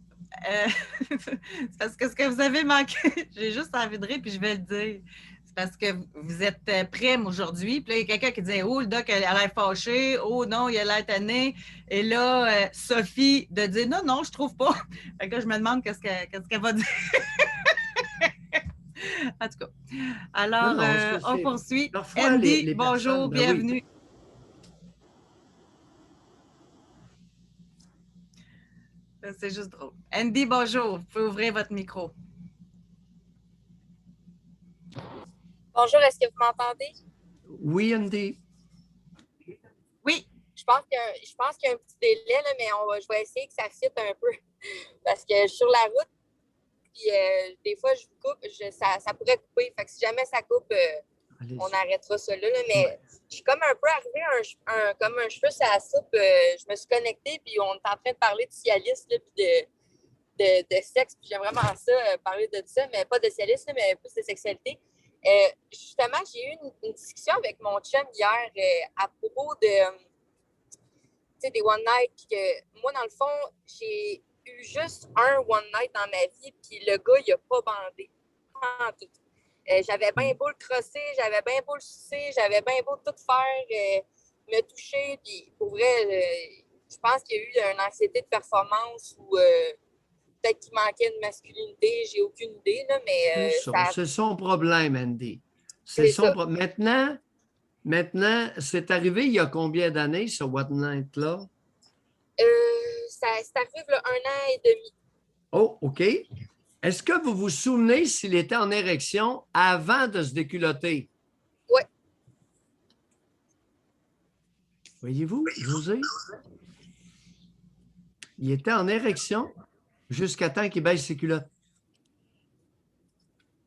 c'est parce que ce que vous avez manqué, j'ai juste envie de rire, puis je vais le dire. C'est parce que vous êtes prêts aujourd'hui. Puis là, il y a quelqu'un qui disait: oh, le doc, elle a l'air fâché. Oh, non, il a l'air tanné. Et là, Sophie de dire: non, non, je trouve pas. Fait que là, je me demande qu'est-ce qu'elle va dire. En tout cas. Alors, Non, non, on poursuit. parfois, Andy, les bonjour, personnes, ben oui. bienvenue. C'est juste drôle. Andy, bonjour. Vous pouvez ouvrir votre micro. Bonjour, est-ce que vous m'entendez? Oui, Andy. Oui. Je pense qu'il y a un petit délai, là, mais je vais essayer que ça fitte un peu. Parce que je suis sur la route, puis des fois, je vous coupe, ça pourrait couper. Fait que si jamais ça coupe, on arrêtera ça là. Mais je suis comme un peu arrivée comme un cheveu sur la soupe. Je me suis connectée, puis on est en train de parler de Cialis, là, puis de sexe. Puis j'aime vraiment ça, parler de ça, mais pas de Cialis, là, mais plus de sexualité. Justement, j'ai eu une discussion avec mon chum hier à propos de des one night. Que moi, dans le fond, j'ai eu juste un one night dans ma vie, puis le gars, il a pas bandé. Pas en tout. J'avais bien beau le crosser, j'avais bien beau le sucer, j'avais bien beau tout faire, me toucher, puis pour vrai, je pense qu'il y a eu une anxiété de performance ou peut-être qu'il manquait de masculinité, j'ai aucune idée, là, mais C'est son problème, Andy. C'est son problème. Maintenant, c'est arrivé il y a combien d'années, ce One Night-là? Ça arrive là, 1 an et demi. Oh, OK. Est-ce que vous vous souvenez s'il était en érection avant de se déculotter? Oui. Voyez-vous, José? Il était en érection jusqu'à temps qu'il baisse ses culottes.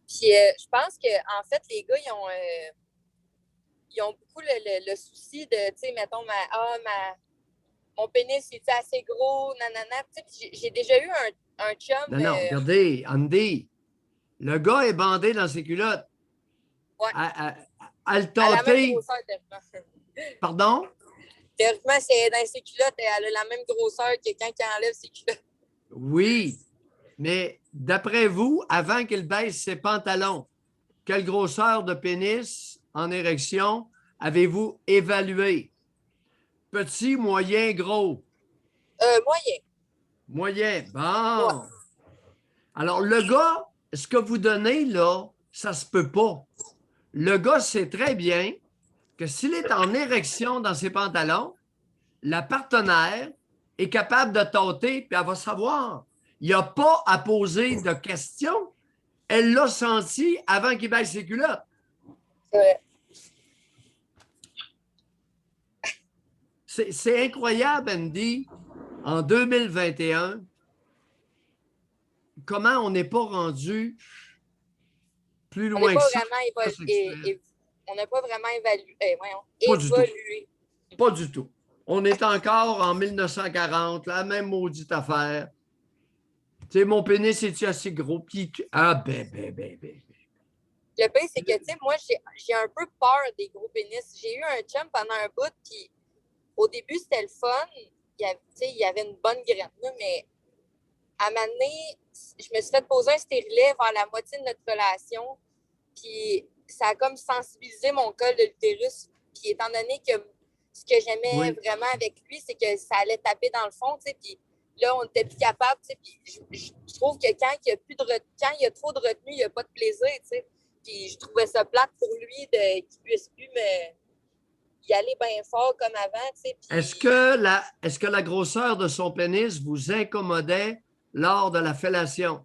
Puis je pense qu'en fait, les gars, ils ont beaucoup le souci de, tu sais, mettons, mon pénis, est assez gros, nanana. J'ai déjà eu un chum. Non, regardez, Andy, le gars est bandé dans ses culottes. Ouais. À le Elle a la même tâter. grosseur, théoriquement. Pardon? Théoriquement, c'est dans ses culottes, elle a la même grosseur que quand il enlève ses culottes. Oui, mais d'après vous, avant qu'il baisse ses pantalons, quelle grosseur de pénis en érection avez-vous évalué? Petit, moyen, gros? Moyen. Moyen. Bon. Ouais. Alors, le gars, ce que vous donnez là, ça se peut pas. Le gars sait très bien que s'il est en érection dans ses pantalons, la partenaire est capable de tâter, puis elle va savoir. Il n'y a pas à poser de questions. Elle l'a senti avant qu'il baisse ses culottes. Ouais. C'est incroyable, Andy, en 2021, comment on n'est pas rendu plus On loin n'a que pas ça. on n'a pas vraiment évolué. Pas du tout. Pas du tout. On est encore en 1940, la même maudite affaire. Tu sais, mon pénis est-tu assez gros? Puis, ben. Le pire, c'est que, tu sais, moi, j'ai un peu peur des gros pénis. J'ai eu un chum pendant un bout, puis au début, c'était le fun. Il y avait une bonne graine, là, mais à un moment donné, je me suis fait poser un stérilet vers la moitié de notre relation, puis ça a comme sensibilisé mon col de l'utérus. Puis étant donné que ce que j'aimais vraiment avec lui, c'est que ça allait taper dans le fond, tu sais, puis là, on n'était plus capable, tu sais, puis je trouve que quand il y a trop de retenue, il n'y a pas de plaisir, tu sais. Puis je trouvais ça plate pour lui qu'il ne puisse plus y aller bien fort comme avant, tu sais. Puis... Est-ce que la grosseur de son pénis vous incommodait lors de la fellation?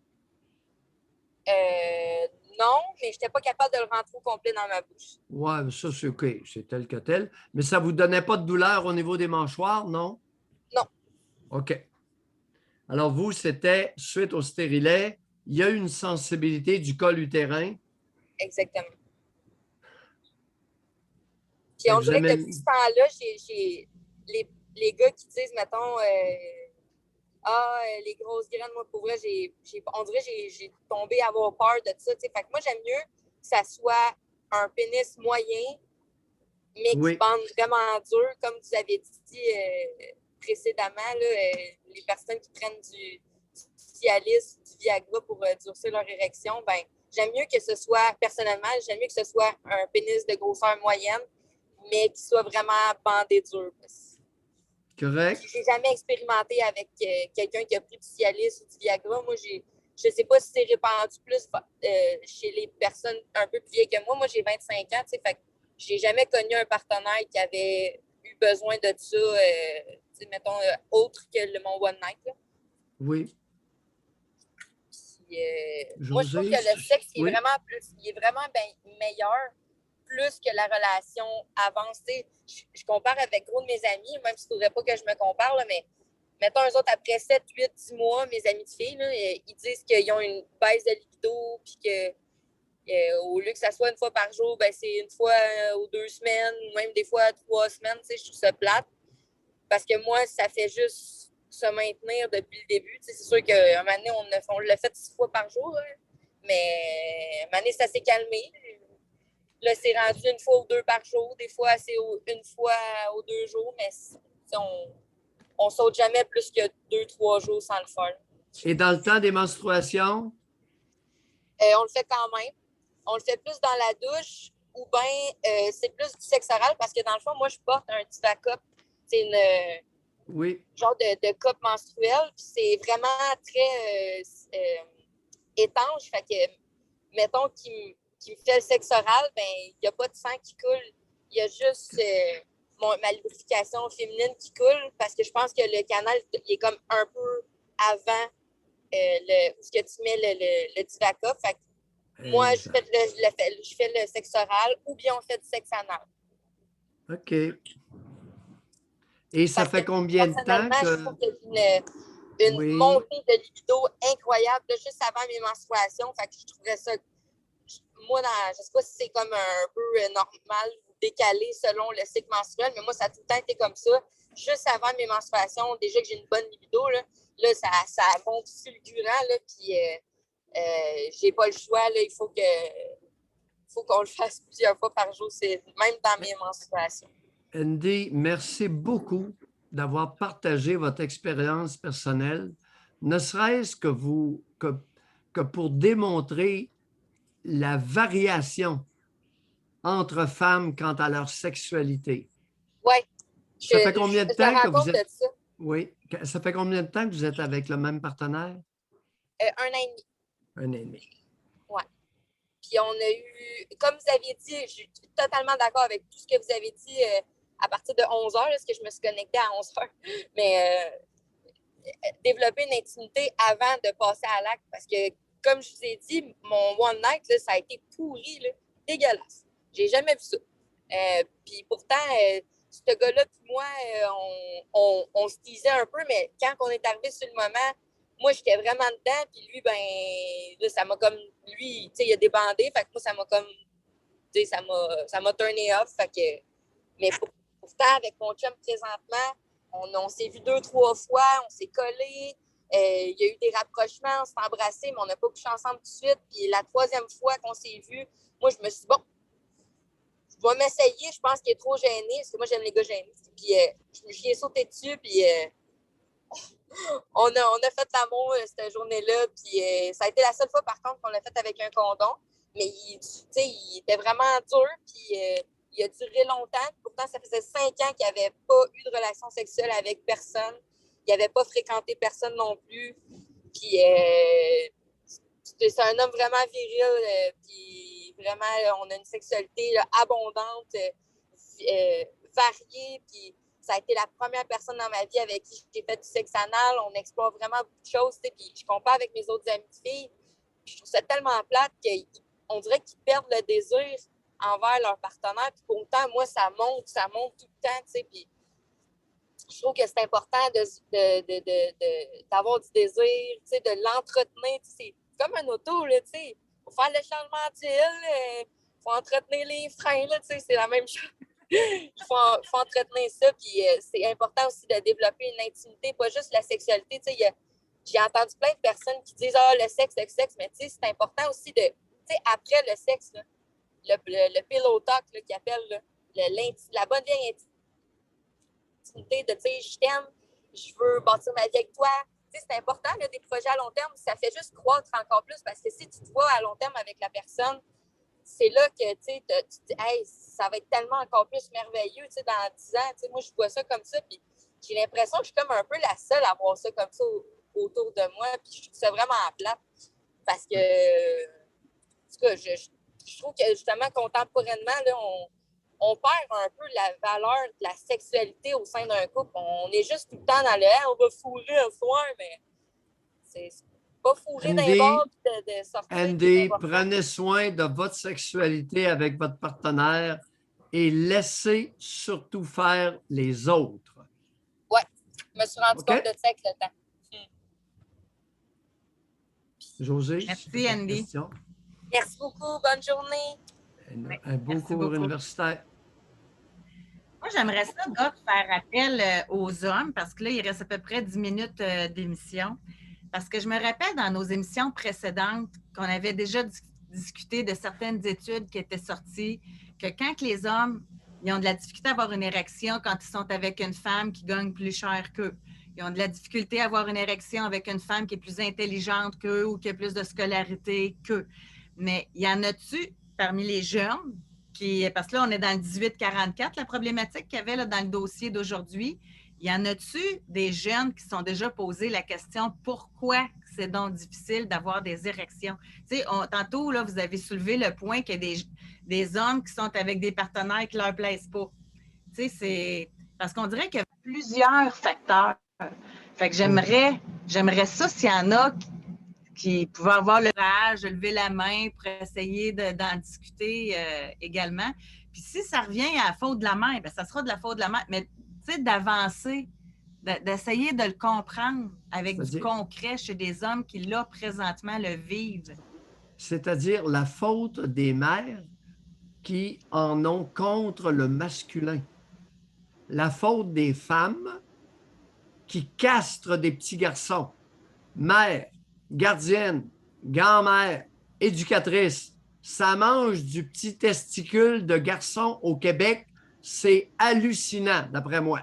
Non, mais je n'étais pas capable de le rentrer au complet dans ma bouche. Ouais, ça, c'est OK. C'est tel que tel. Mais ça ne vous donnait pas de douleur au niveau des mâchoires, non? Non. OK. Alors, vous, c'était suite au stérilet, il y a eu une sensibilité du col utérin. Exactement. Puis on dirait que depuis ce temps-là, j'ai les gars qui disent, mettons, les grosses graines, moi, pour vrai, on dirait que j'ai tombé à avoir peur de ça. T'sais. Fait que moi, j'aime mieux que ça soit un pénis moyen, mais qui bande vraiment dur, comme vous avez dit précédemment, là, les personnes qui prennent du Cialis, du Viagra pour durcir leur érection, ben j'aime mieux que ce soit, personnellement, j'aime mieux que ce soit un pénis de grosseur moyenne, mais qui soit vraiment bandé dur. Correct. J'ai jamais expérimenté avec quelqu'un qui a pris du Cialis ou du Viagra. Moi, je ne sais pas si c'est répandu plus chez les personnes un peu plus vieilles que moi. Moi, j'ai 25 ans, tu sais, fait que j'ai jamais connu un partenaire qui avait eu besoin de ça, mettons, autre que mon One Night. Là. Oui. Puis, moi, je trouve que le sexe il est vraiment meilleur plus que la relation avance. Je compare avec gros de mes amis, même s'il ne faudrait pas que je me compare, là, mais mettons, eux autres, après 7, 8, 10 mois, mes amis de filles, là, ils disent qu'ils ont une baisse de libido, puis que au lieu que ça soit une fois par jour, ben, c'est une fois ou 2 semaines, ou même des fois 3 semaines, je trouve ça plate. Parce que moi, ça fait juste se maintenir depuis le début. C'est sûr qu'à un moment donné, on l'a fait 6 fois par jour, hein, mais à un moment donné, ça s'est calmé. Là, c'est rendu 1 fois ou 2 par jour. Des fois, c'est 1 fois aux 2 jours, mais on saute jamais plus que 2-3 jours sans le faire. Et dans le temps des menstruations? On le fait quand même. On le fait plus dans la douche ou bien c'est plus du sexe oral parce que dans le fond, moi, je porte un Divacup. C'est une genre de cup menstruel. Puis c'est vraiment très étanche. Fait que, mettons, qui me fait le sexe oral, ben il n'y a pas de sang qui coule. Il y a juste ma lubrification féminine qui coule parce que je pense que le canal il est comme un peu avant où ce que tu mets le Divacup. Fait que moi, je fais le sexe oral ou bien on fait du sexe anal. OK. Et ça fait combien de temps que... Je trouve qu'il y a une montée de libido incroyable là, juste avant mes menstruations. Fait que je trouverais ça... Moi, je ne sais pas si c'est comme un peu normal ou décalé selon le cycle menstruel, mais moi, ça a tout le temps été comme ça. Juste avant mes menstruations, déjà que j'ai une bonne libido, là ça monte fulgurant, là, puis j'ai pas le choix. Là, il faut qu'on le fasse plusieurs fois par jour, même dans mes menstruations. Andy, merci beaucoup d'avoir partagé votre expérience personnelle, ne serait-ce que pour démontrer la variation entre femmes quant à leur sexualité. Oui. Ça fait combien de temps que vous êtes... Ça. Oui. Ça fait combien de temps que vous êtes avec le même partenaire? 1 an et demi. 1 an et demi. Oui. Puis on a eu, comme vous aviez dit, je suis totalement d'accord avec tout ce que vous avez dit à partir de 11 heures, parce que je me suis connectée à 11 heures. Mais développer une intimité avant de passer à l'acte, parce que, comme je vous ai dit, mon One Night, là, ça a été pourri, là, dégueulasse. J'ai jamais vu ça. Puis pourtant, ce gars-là puis moi, on se disait un peu, mais quand on est arrivé sur le moment, moi, j'étais vraiment dedans, puis lui, ben, là, ça m'a comme, lui, tu sais, il a débandé, fait que moi, ça m'a comme, tu sais, ça m'a turné off, fait que, mais pourtant, avec mon chum, présentement, on s'est vu 2-3 fois, on s'est collés, il y a eu des rapprochements, on s'est embrassés, mais on n'a pas couché ensemble tout de suite, puis la 3e fois qu'on s'est vu, moi, je me suis dit, bon, je vais m'essayer, je pense qu'il est trop gêné, parce que moi, j'aime les gars gênés, puis j'y ai sauté dessus, puis... On a fait l'amour cette journée-là, puis ça a été la seule fois, par contre, qu'on l'a fait avec un condom, mais il était vraiment dur, puis il a duré longtemps. Pourtant, ça faisait 5 ans qu'il n'avait pas eu de relation sexuelle avec personne. Il n'avait pas fréquenté personne non plus. Puis c'est un homme vraiment viril, puis vraiment, on a une sexualité là, abondante, variée, puis ça a été la première personne dans ma vie avec qui j'ai fait du sexe anal. On explore vraiment beaucoup de choses, puis je compare avec mes autres amis de filles. Je trouve ça tellement plate qu'il on dirait qu'ils perdent le désir envers leur partenaire. Puis pourtant, moi, ça monte tout le temps, tu sais. Puis je trouve que c'est important d'avoir du désir, tu sais, de l'entretenir. C'est comme un auto, là, tu sais. Il faut faire le changement d'huile, il faut entretenir les freins, là, tu sais, c'est la même chose. Il faut entretenir ça, puis c'est important aussi de développer une intimité, pas juste la sexualité, tu sais. J'ai entendu plein de personnes qui disent « Ah, le sexe », mais tu sais, c'est important aussi de, tu sais, après le sexe, là, le pillow talk, là, qu'ils appellent, là, la bonne vieille intimité de, tu sais, je t'aime, je veux bâtir ma vie avec toi. Tu sais, c'est important, là, des projets à long terme, ça fait juste croître encore plus, parce que si tu te vois à long terme avec la personne, c'est là que, tu sais, tu te dis « Hey, ça va être tellement encore plus merveilleux, tu sais, dans 10 ans. » Tu sais, moi, je vois ça comme ça, puis j'ai l'impression que je suis comme un peu la seule à voir ça comme ça autour de moi, puis je trouve ça vraiment plate, parce que, en tout cas, je trouve que, justement, contemporainement, là, on perd un peu la valeur de la sexualité au sein d'un couple. On est juste tout le temps dans le « on va fourrer un soir », mais c'est pas fourrer d'un bord de sortir. Andy, prenez soin de votre sexualité avec votre partenaire et laissez surtout faire les autres. Oui, je me suis rendu compte de ça avec le temps. Josée? Merci, Andy. Merci beaucoup. Bonne journée. Un beau cours universitaire. Moi, j'aimerais ça, Doc, faire appel aux hommes parce que là, il reste à peu près 10 minutes d'émission. Parce que je me rappelle dans nos émissions précédentes qu'on avait déjà discuté de certaines études qui étaient sorties, que quand les hommes ils ont de la difficulté à avoir une érection quand ils sont avec une femme qui gagne plus cher qu'eux. Ils ont de la difficulté à avoir une érection avec une femme qui est plus intelligente qu'eux ou qui a plus de scolarité qu'eux. Mais y en a-tu parmi les jeunes parce que là, on est dans le 18-44, la problématique qu'il y avait là, dans le dossier d'aujourd'hui. Y en a-tu des jeunes qui se sont déjà posé la question pourquoi c'est donc difficile d'avoir des érections? Tu sais, tantôt, là, vous avez soulevé le point qu'il y a des hommes qui sont avec des partenaires qui ne leur plaisent pas. Tu sais, c'est parce qu'on dirait qu'il y a plusieurs facteurs. Fait que j'aimerais ça s'il y en a qui pouvaient avoir le courage de lever la main pour essayer d'en discuter également. Puis si ça revient à la faute de la mère, bien, ça sera de la faute de la mère. Mais tu sais, d'avancer, d'essayer de le comprendre avec du concret chez des hommes qui, là, présentement, le vivent. C'est-à-dire la faute des mères qui en ont contre le masculin. La faute des femmes qui castrent des petits garçons. Mère, gardienne, grand-mère, éducatrice, ça mange du petit testicule de garçon au Québec. C'est hallucinant, d'après moi.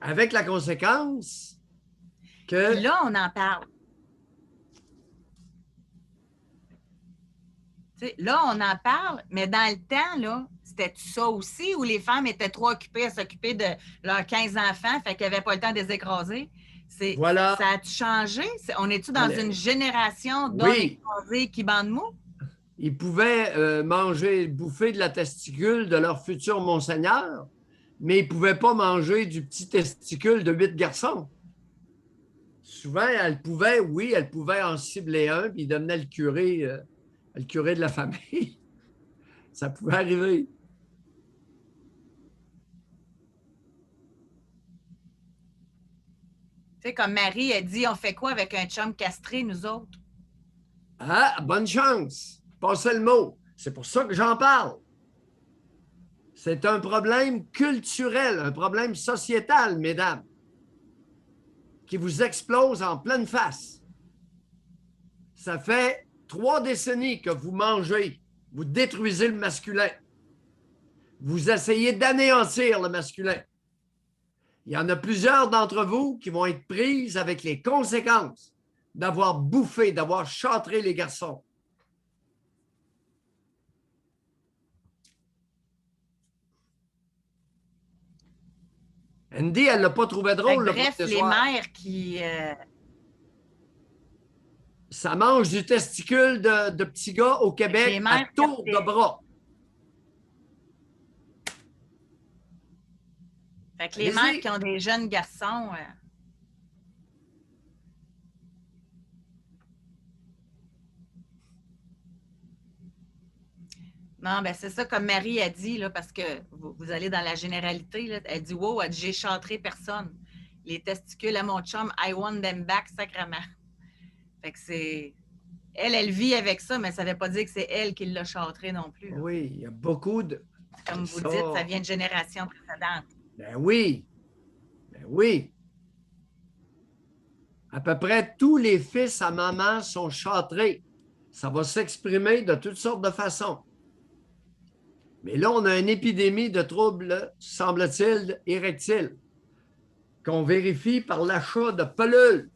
Avec la conséquence que... Puis là, on en parle. T'sais, là, on en parle, mais dans le temps, là, c'était ça aussi, où les femmes étaient trop occupées à s'occuper de leurs 15 enfants, fait qu'elles n'avaient pas le temps de les écraser. Voilà. Ça a-tu changé? On est-tu dans une génération d'hommes écrasés qui bandent mou? Ils pouvaient bouffer de la testicule de leur futur monseigneur, mais ils ne pouvaient pas manger du petit testicule de 8 garçons. Souvent, elles pouvaient en cibler un, puis ils devenaient le curé de la famille. Ça pouvait arriver. Tu sais, comme Marie a dit, on fait quoi avec un chum castré, nous autres? Ah, bonne chance! Passez le mot. C'est pour ça que j'en parle. C'est un problème culturel, un problème sociétal, mesdames, qui vous explose en pleine face. Ça fait 3 décennies que vous mangez, vous détruisez le masculin. Vous essayez d'anéantir le masculin. Il y en a plusieurs d'entre vous qui vont être prises avec les conséquences d'avoir bouffé, d'avoir châtré les garçons. Andy, elle ne l'a pas trouvé drôle. Bref, les mères qui... Ça mange du testicule de petits gars au Québec à tour de bras. Fait que les mères qui ont des jeunes garçons... Non, ben c'est ça, comme Marie a dit, là, parce que vous allez dans la généralité, là, elle dit « Wow, elle dit, j'ai châtré personne. Les testicules à mon chum, I want them back, sacrément. » Fait que c'est... Elle vit avec ça, mais ça ne veut pas dire que c'est elle qui l'a châtré non plus. Là. Oui, il y a beaucoup de... Comme vous dites, ça vient de génération précédente. Ben oui. Ben oui. À peu près tous les fils à maman sont châtrés. Ça va s'exprimer de toutes sortes de façons. Mais là, on a une épidémie de troubles, semble-t-il, érectiles, qu'on vérifie par l'achat de pelules,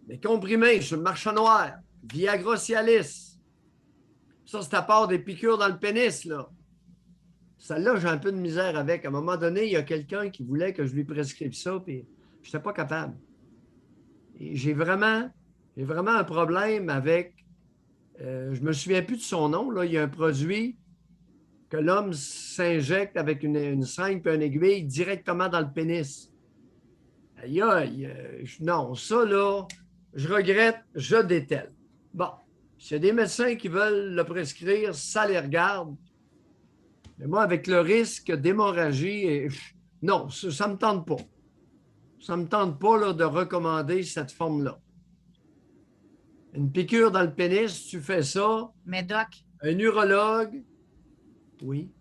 des comprimés sur le marché noir, Viagra, Cialis. Ça, c'est à part des piqûres dans le pénis, là. Celle-là, j'ai un peu de misère avec. À un moment donné, il y a quelqu'un qui voulait que je lui prescrive ça, puis je n'étais pas capable. Et j'ai vraiment un problème avec... je ne me souviens plus de son nom, là. Il y a un produit que l'homme s'injecte avec une seringue et une aiguille directement dans le pénis. Aïe, aïe, non, ça, là, je regrette, je déteste. Bon, s'il y a des médecins qui veulent le prescrire, ça les regarde. Mais moi, avec le risque d'hémorragie, non, ça ne me tente pas. Ça ne me tente pas là, de recommander cette forme-là. Une piqûre dans le pénis, tu fais ça. Mais Doc. Un urologue, oui.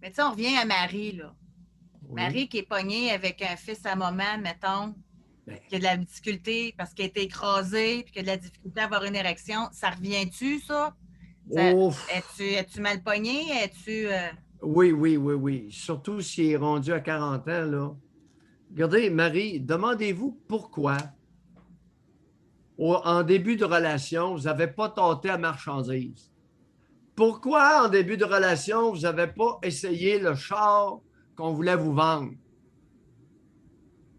Mais tu sais, on revient à Marie, là. Oui. Marie qui est pognée avec un fils à maman, mettons, qui a de la difficulté parce qu'elle a été écrasée puis qui a de la difficulté à avoir une érection. Ça revient-tu, ça? Es-tu mal pogné? Oui. Surtout s'il est rendu à 40 ans, là. Regardez, Marie, demandez-vous pourquoi, en début de relation, vous n'avez pas tenté à marchandise. Pourquoi, en début de relation, vous n'avez pas essayé le char qu'on voulait vous vendre?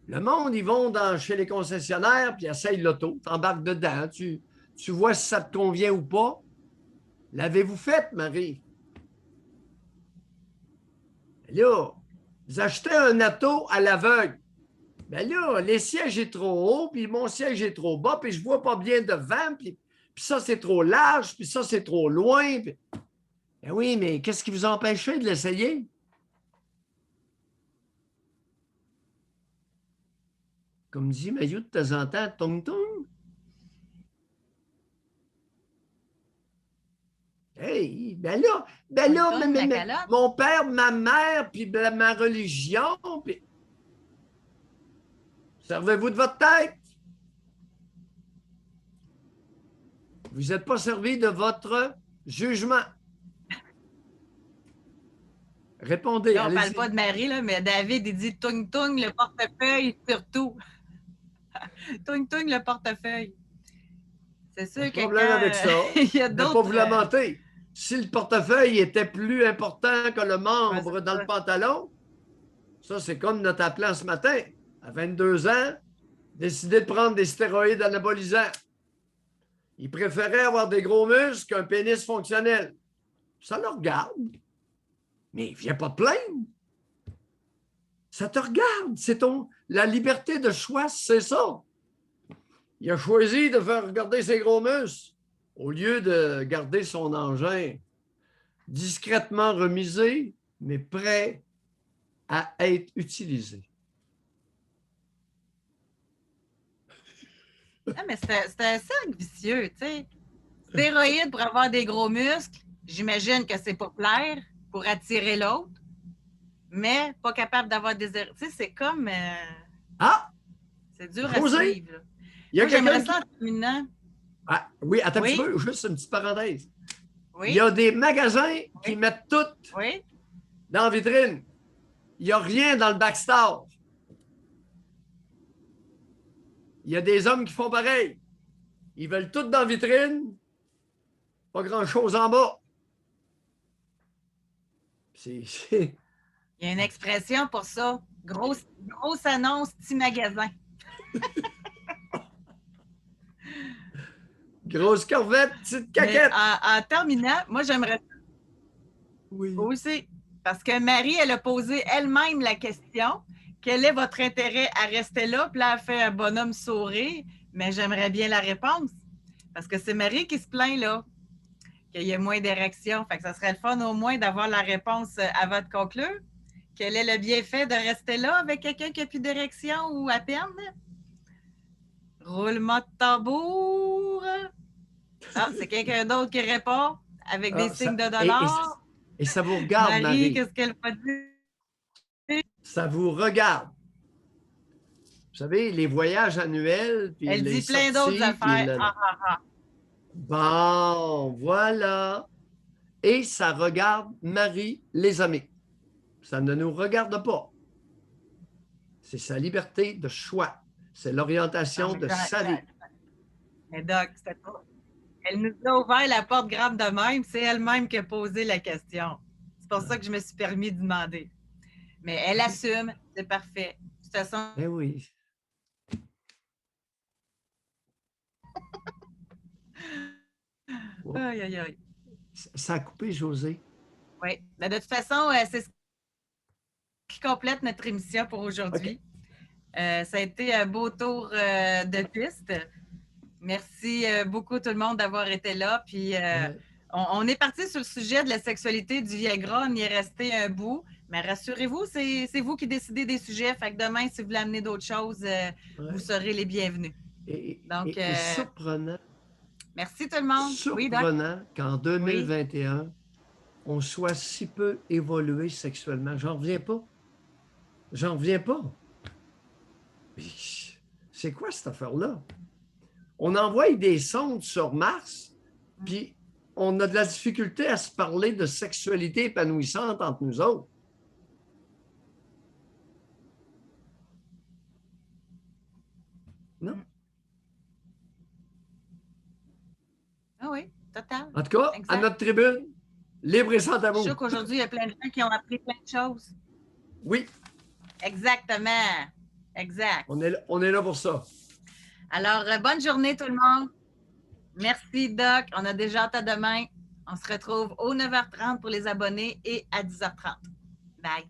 Le monde, ils vont chez les concessionnaires puis essayent l'auto. Tu embarques dedans. Tu vois si ça te convient ou pas. L'avez-vous fait, Marie? Là, vous achetez un auto à l'aveugle. Bien là, les sièges sont trop hauts, puis mon siège est trop bas, puis je ne vois pas bien devant, puis ça, c'est trop large, puis ça, c'est trop loin. Puis... Ben oui, mais qu'est-ce qui vous empêchait de l'essayer? Comme dit Maillot de temps en temps, tong-tong. Hey, ben là, mon père, ma mère, puis ma religion, puis... Servez-vous de votre tête. Vous n'êtes pas servi de votre jugement. Répondez. Là, on ne parle pas de Marie, là, mais David, il dit « Tung-tung, le portefeuille, surtout. » Tung-tung, le portefeuille. C'est sûr que problème avec ça. Il y a ne d'autres... pas vous lamenter. Si le portefeuille était plus important que le membre dans le pantalon, ça, c'est comme notre appelant ce matin. À 22 ans, décidé de prendre des stéroïdes anabolisants. Il préférait avoir des gros muscles qu'un pénis fonctionnel. Ça le regarde. Mais il ne vient pas te plaindre. Ça te regarde. C'est la liberté de choix, c'est ça. Il a choisi de faire regarder ses gros muscles au lieu de garder son engin discrètement remisé, mais prêt à être utilisé. Ah, mais c'est un cercle vicieux, tu sais. Stéroïdes pour avoir des gros muscles, j'imagine que c'est populaire pour attirer l'autre, mais pas capable d'avoir des... Tu sais, c'est comme... c'est dur à suivre. Moi, j'aimerais ça en terminant. Ah, oui, attends un petit peu, juste une petite parenthèse. Oui. Il y a des magasins qui mettent tout dans la vitrine. Il n'y a rien dans le backstage. Il y a des hommes qui font pareil. Ils veulent tout dans la vitrine, pas grand-chose en bas. Il y a une expression pour ça. Grosse annonce, petit magasin. Grosse corvette, petite caquette. En terminant, moi, j'aimerais... Oui. Aussi, parce que Marie, elle a posé elle-même la question. Quel est votre intérêt à rester là? Puis là, elle fait un bonhomme sourire, mais j'aimerais bien la réponse. Parce que c'est Marie qui se plaint, là, qu'il y ait moins d'érections. Fait que ça serait le fun au moins d'avoir la réponse avant de conclure. Quel est le bienfait de rester là avec quelqu'un qui n'a plus d'érection ou à peine? Roulement de tambour. Ah, c'est quelqu'un d'autre qui répond avec des signes de dollars. Et ça vous regarde, Marie. Qu'est-ce qu'elle va dire? Ça vous regarde. Vous savez, les voyages annuels. Puis elle les dit plein sorties, d'autres affaires. Bon, voilà. Et ça regarde Marie, les amis. Ça ne nous regarde pas. C'est sa liberté de choix. C'est l'orientation de sa vie. Mais Doc, c'était pas... Elle nous a ouvert la porte grave de même. C'est elle-même qui a posé la question. C'est pour ça que je me suis permis de demander. Mais elle assume. C'est parfait. De toute façon... Eh oui. Aïe, aïe, aïe. Ça a coupé, José. Oui. Mais de toute façon, c'est ce qui complète notre émission pour aujourd'hui. Okay. Ça a été un beau tour de piste. Merci beaucoup tout le monde d'avoir été là. Puis on est parti sur le sujet de la sexualité du Viagra. On y est resté un bout. Mais rassurez-vous, c'est vous qui décidez des sujets. Fait que demain, si vous voulez amener d'autres choses, vous serez les bienvenus. Donc, et surprenant. Merci tout le monde. Surprenant qu'en 2021, on soit si peu évolué sexuellement. J'en reviens pas. J'en reviens pas. C'est quoi cette affaire-là? On envoie des sondes sur Mars, puis on a de la difficulté à se parler de sexualité épanouissante entre nous autres. Non? Ah oui, total. En tout cas, exact. À notre tribune, libre et sans tabou. Je suis sûre qu'aujourd'hui, il y a plein de gens qui ont appris plein de choses. Oui. Exactement. Exact. On est là pour ça. Alors, bonne journée tout le monde. Merci, Doc. On a déjà hâte à demain. On se retrouve au 9h30 pour les abonnés et à 10h30. Bye.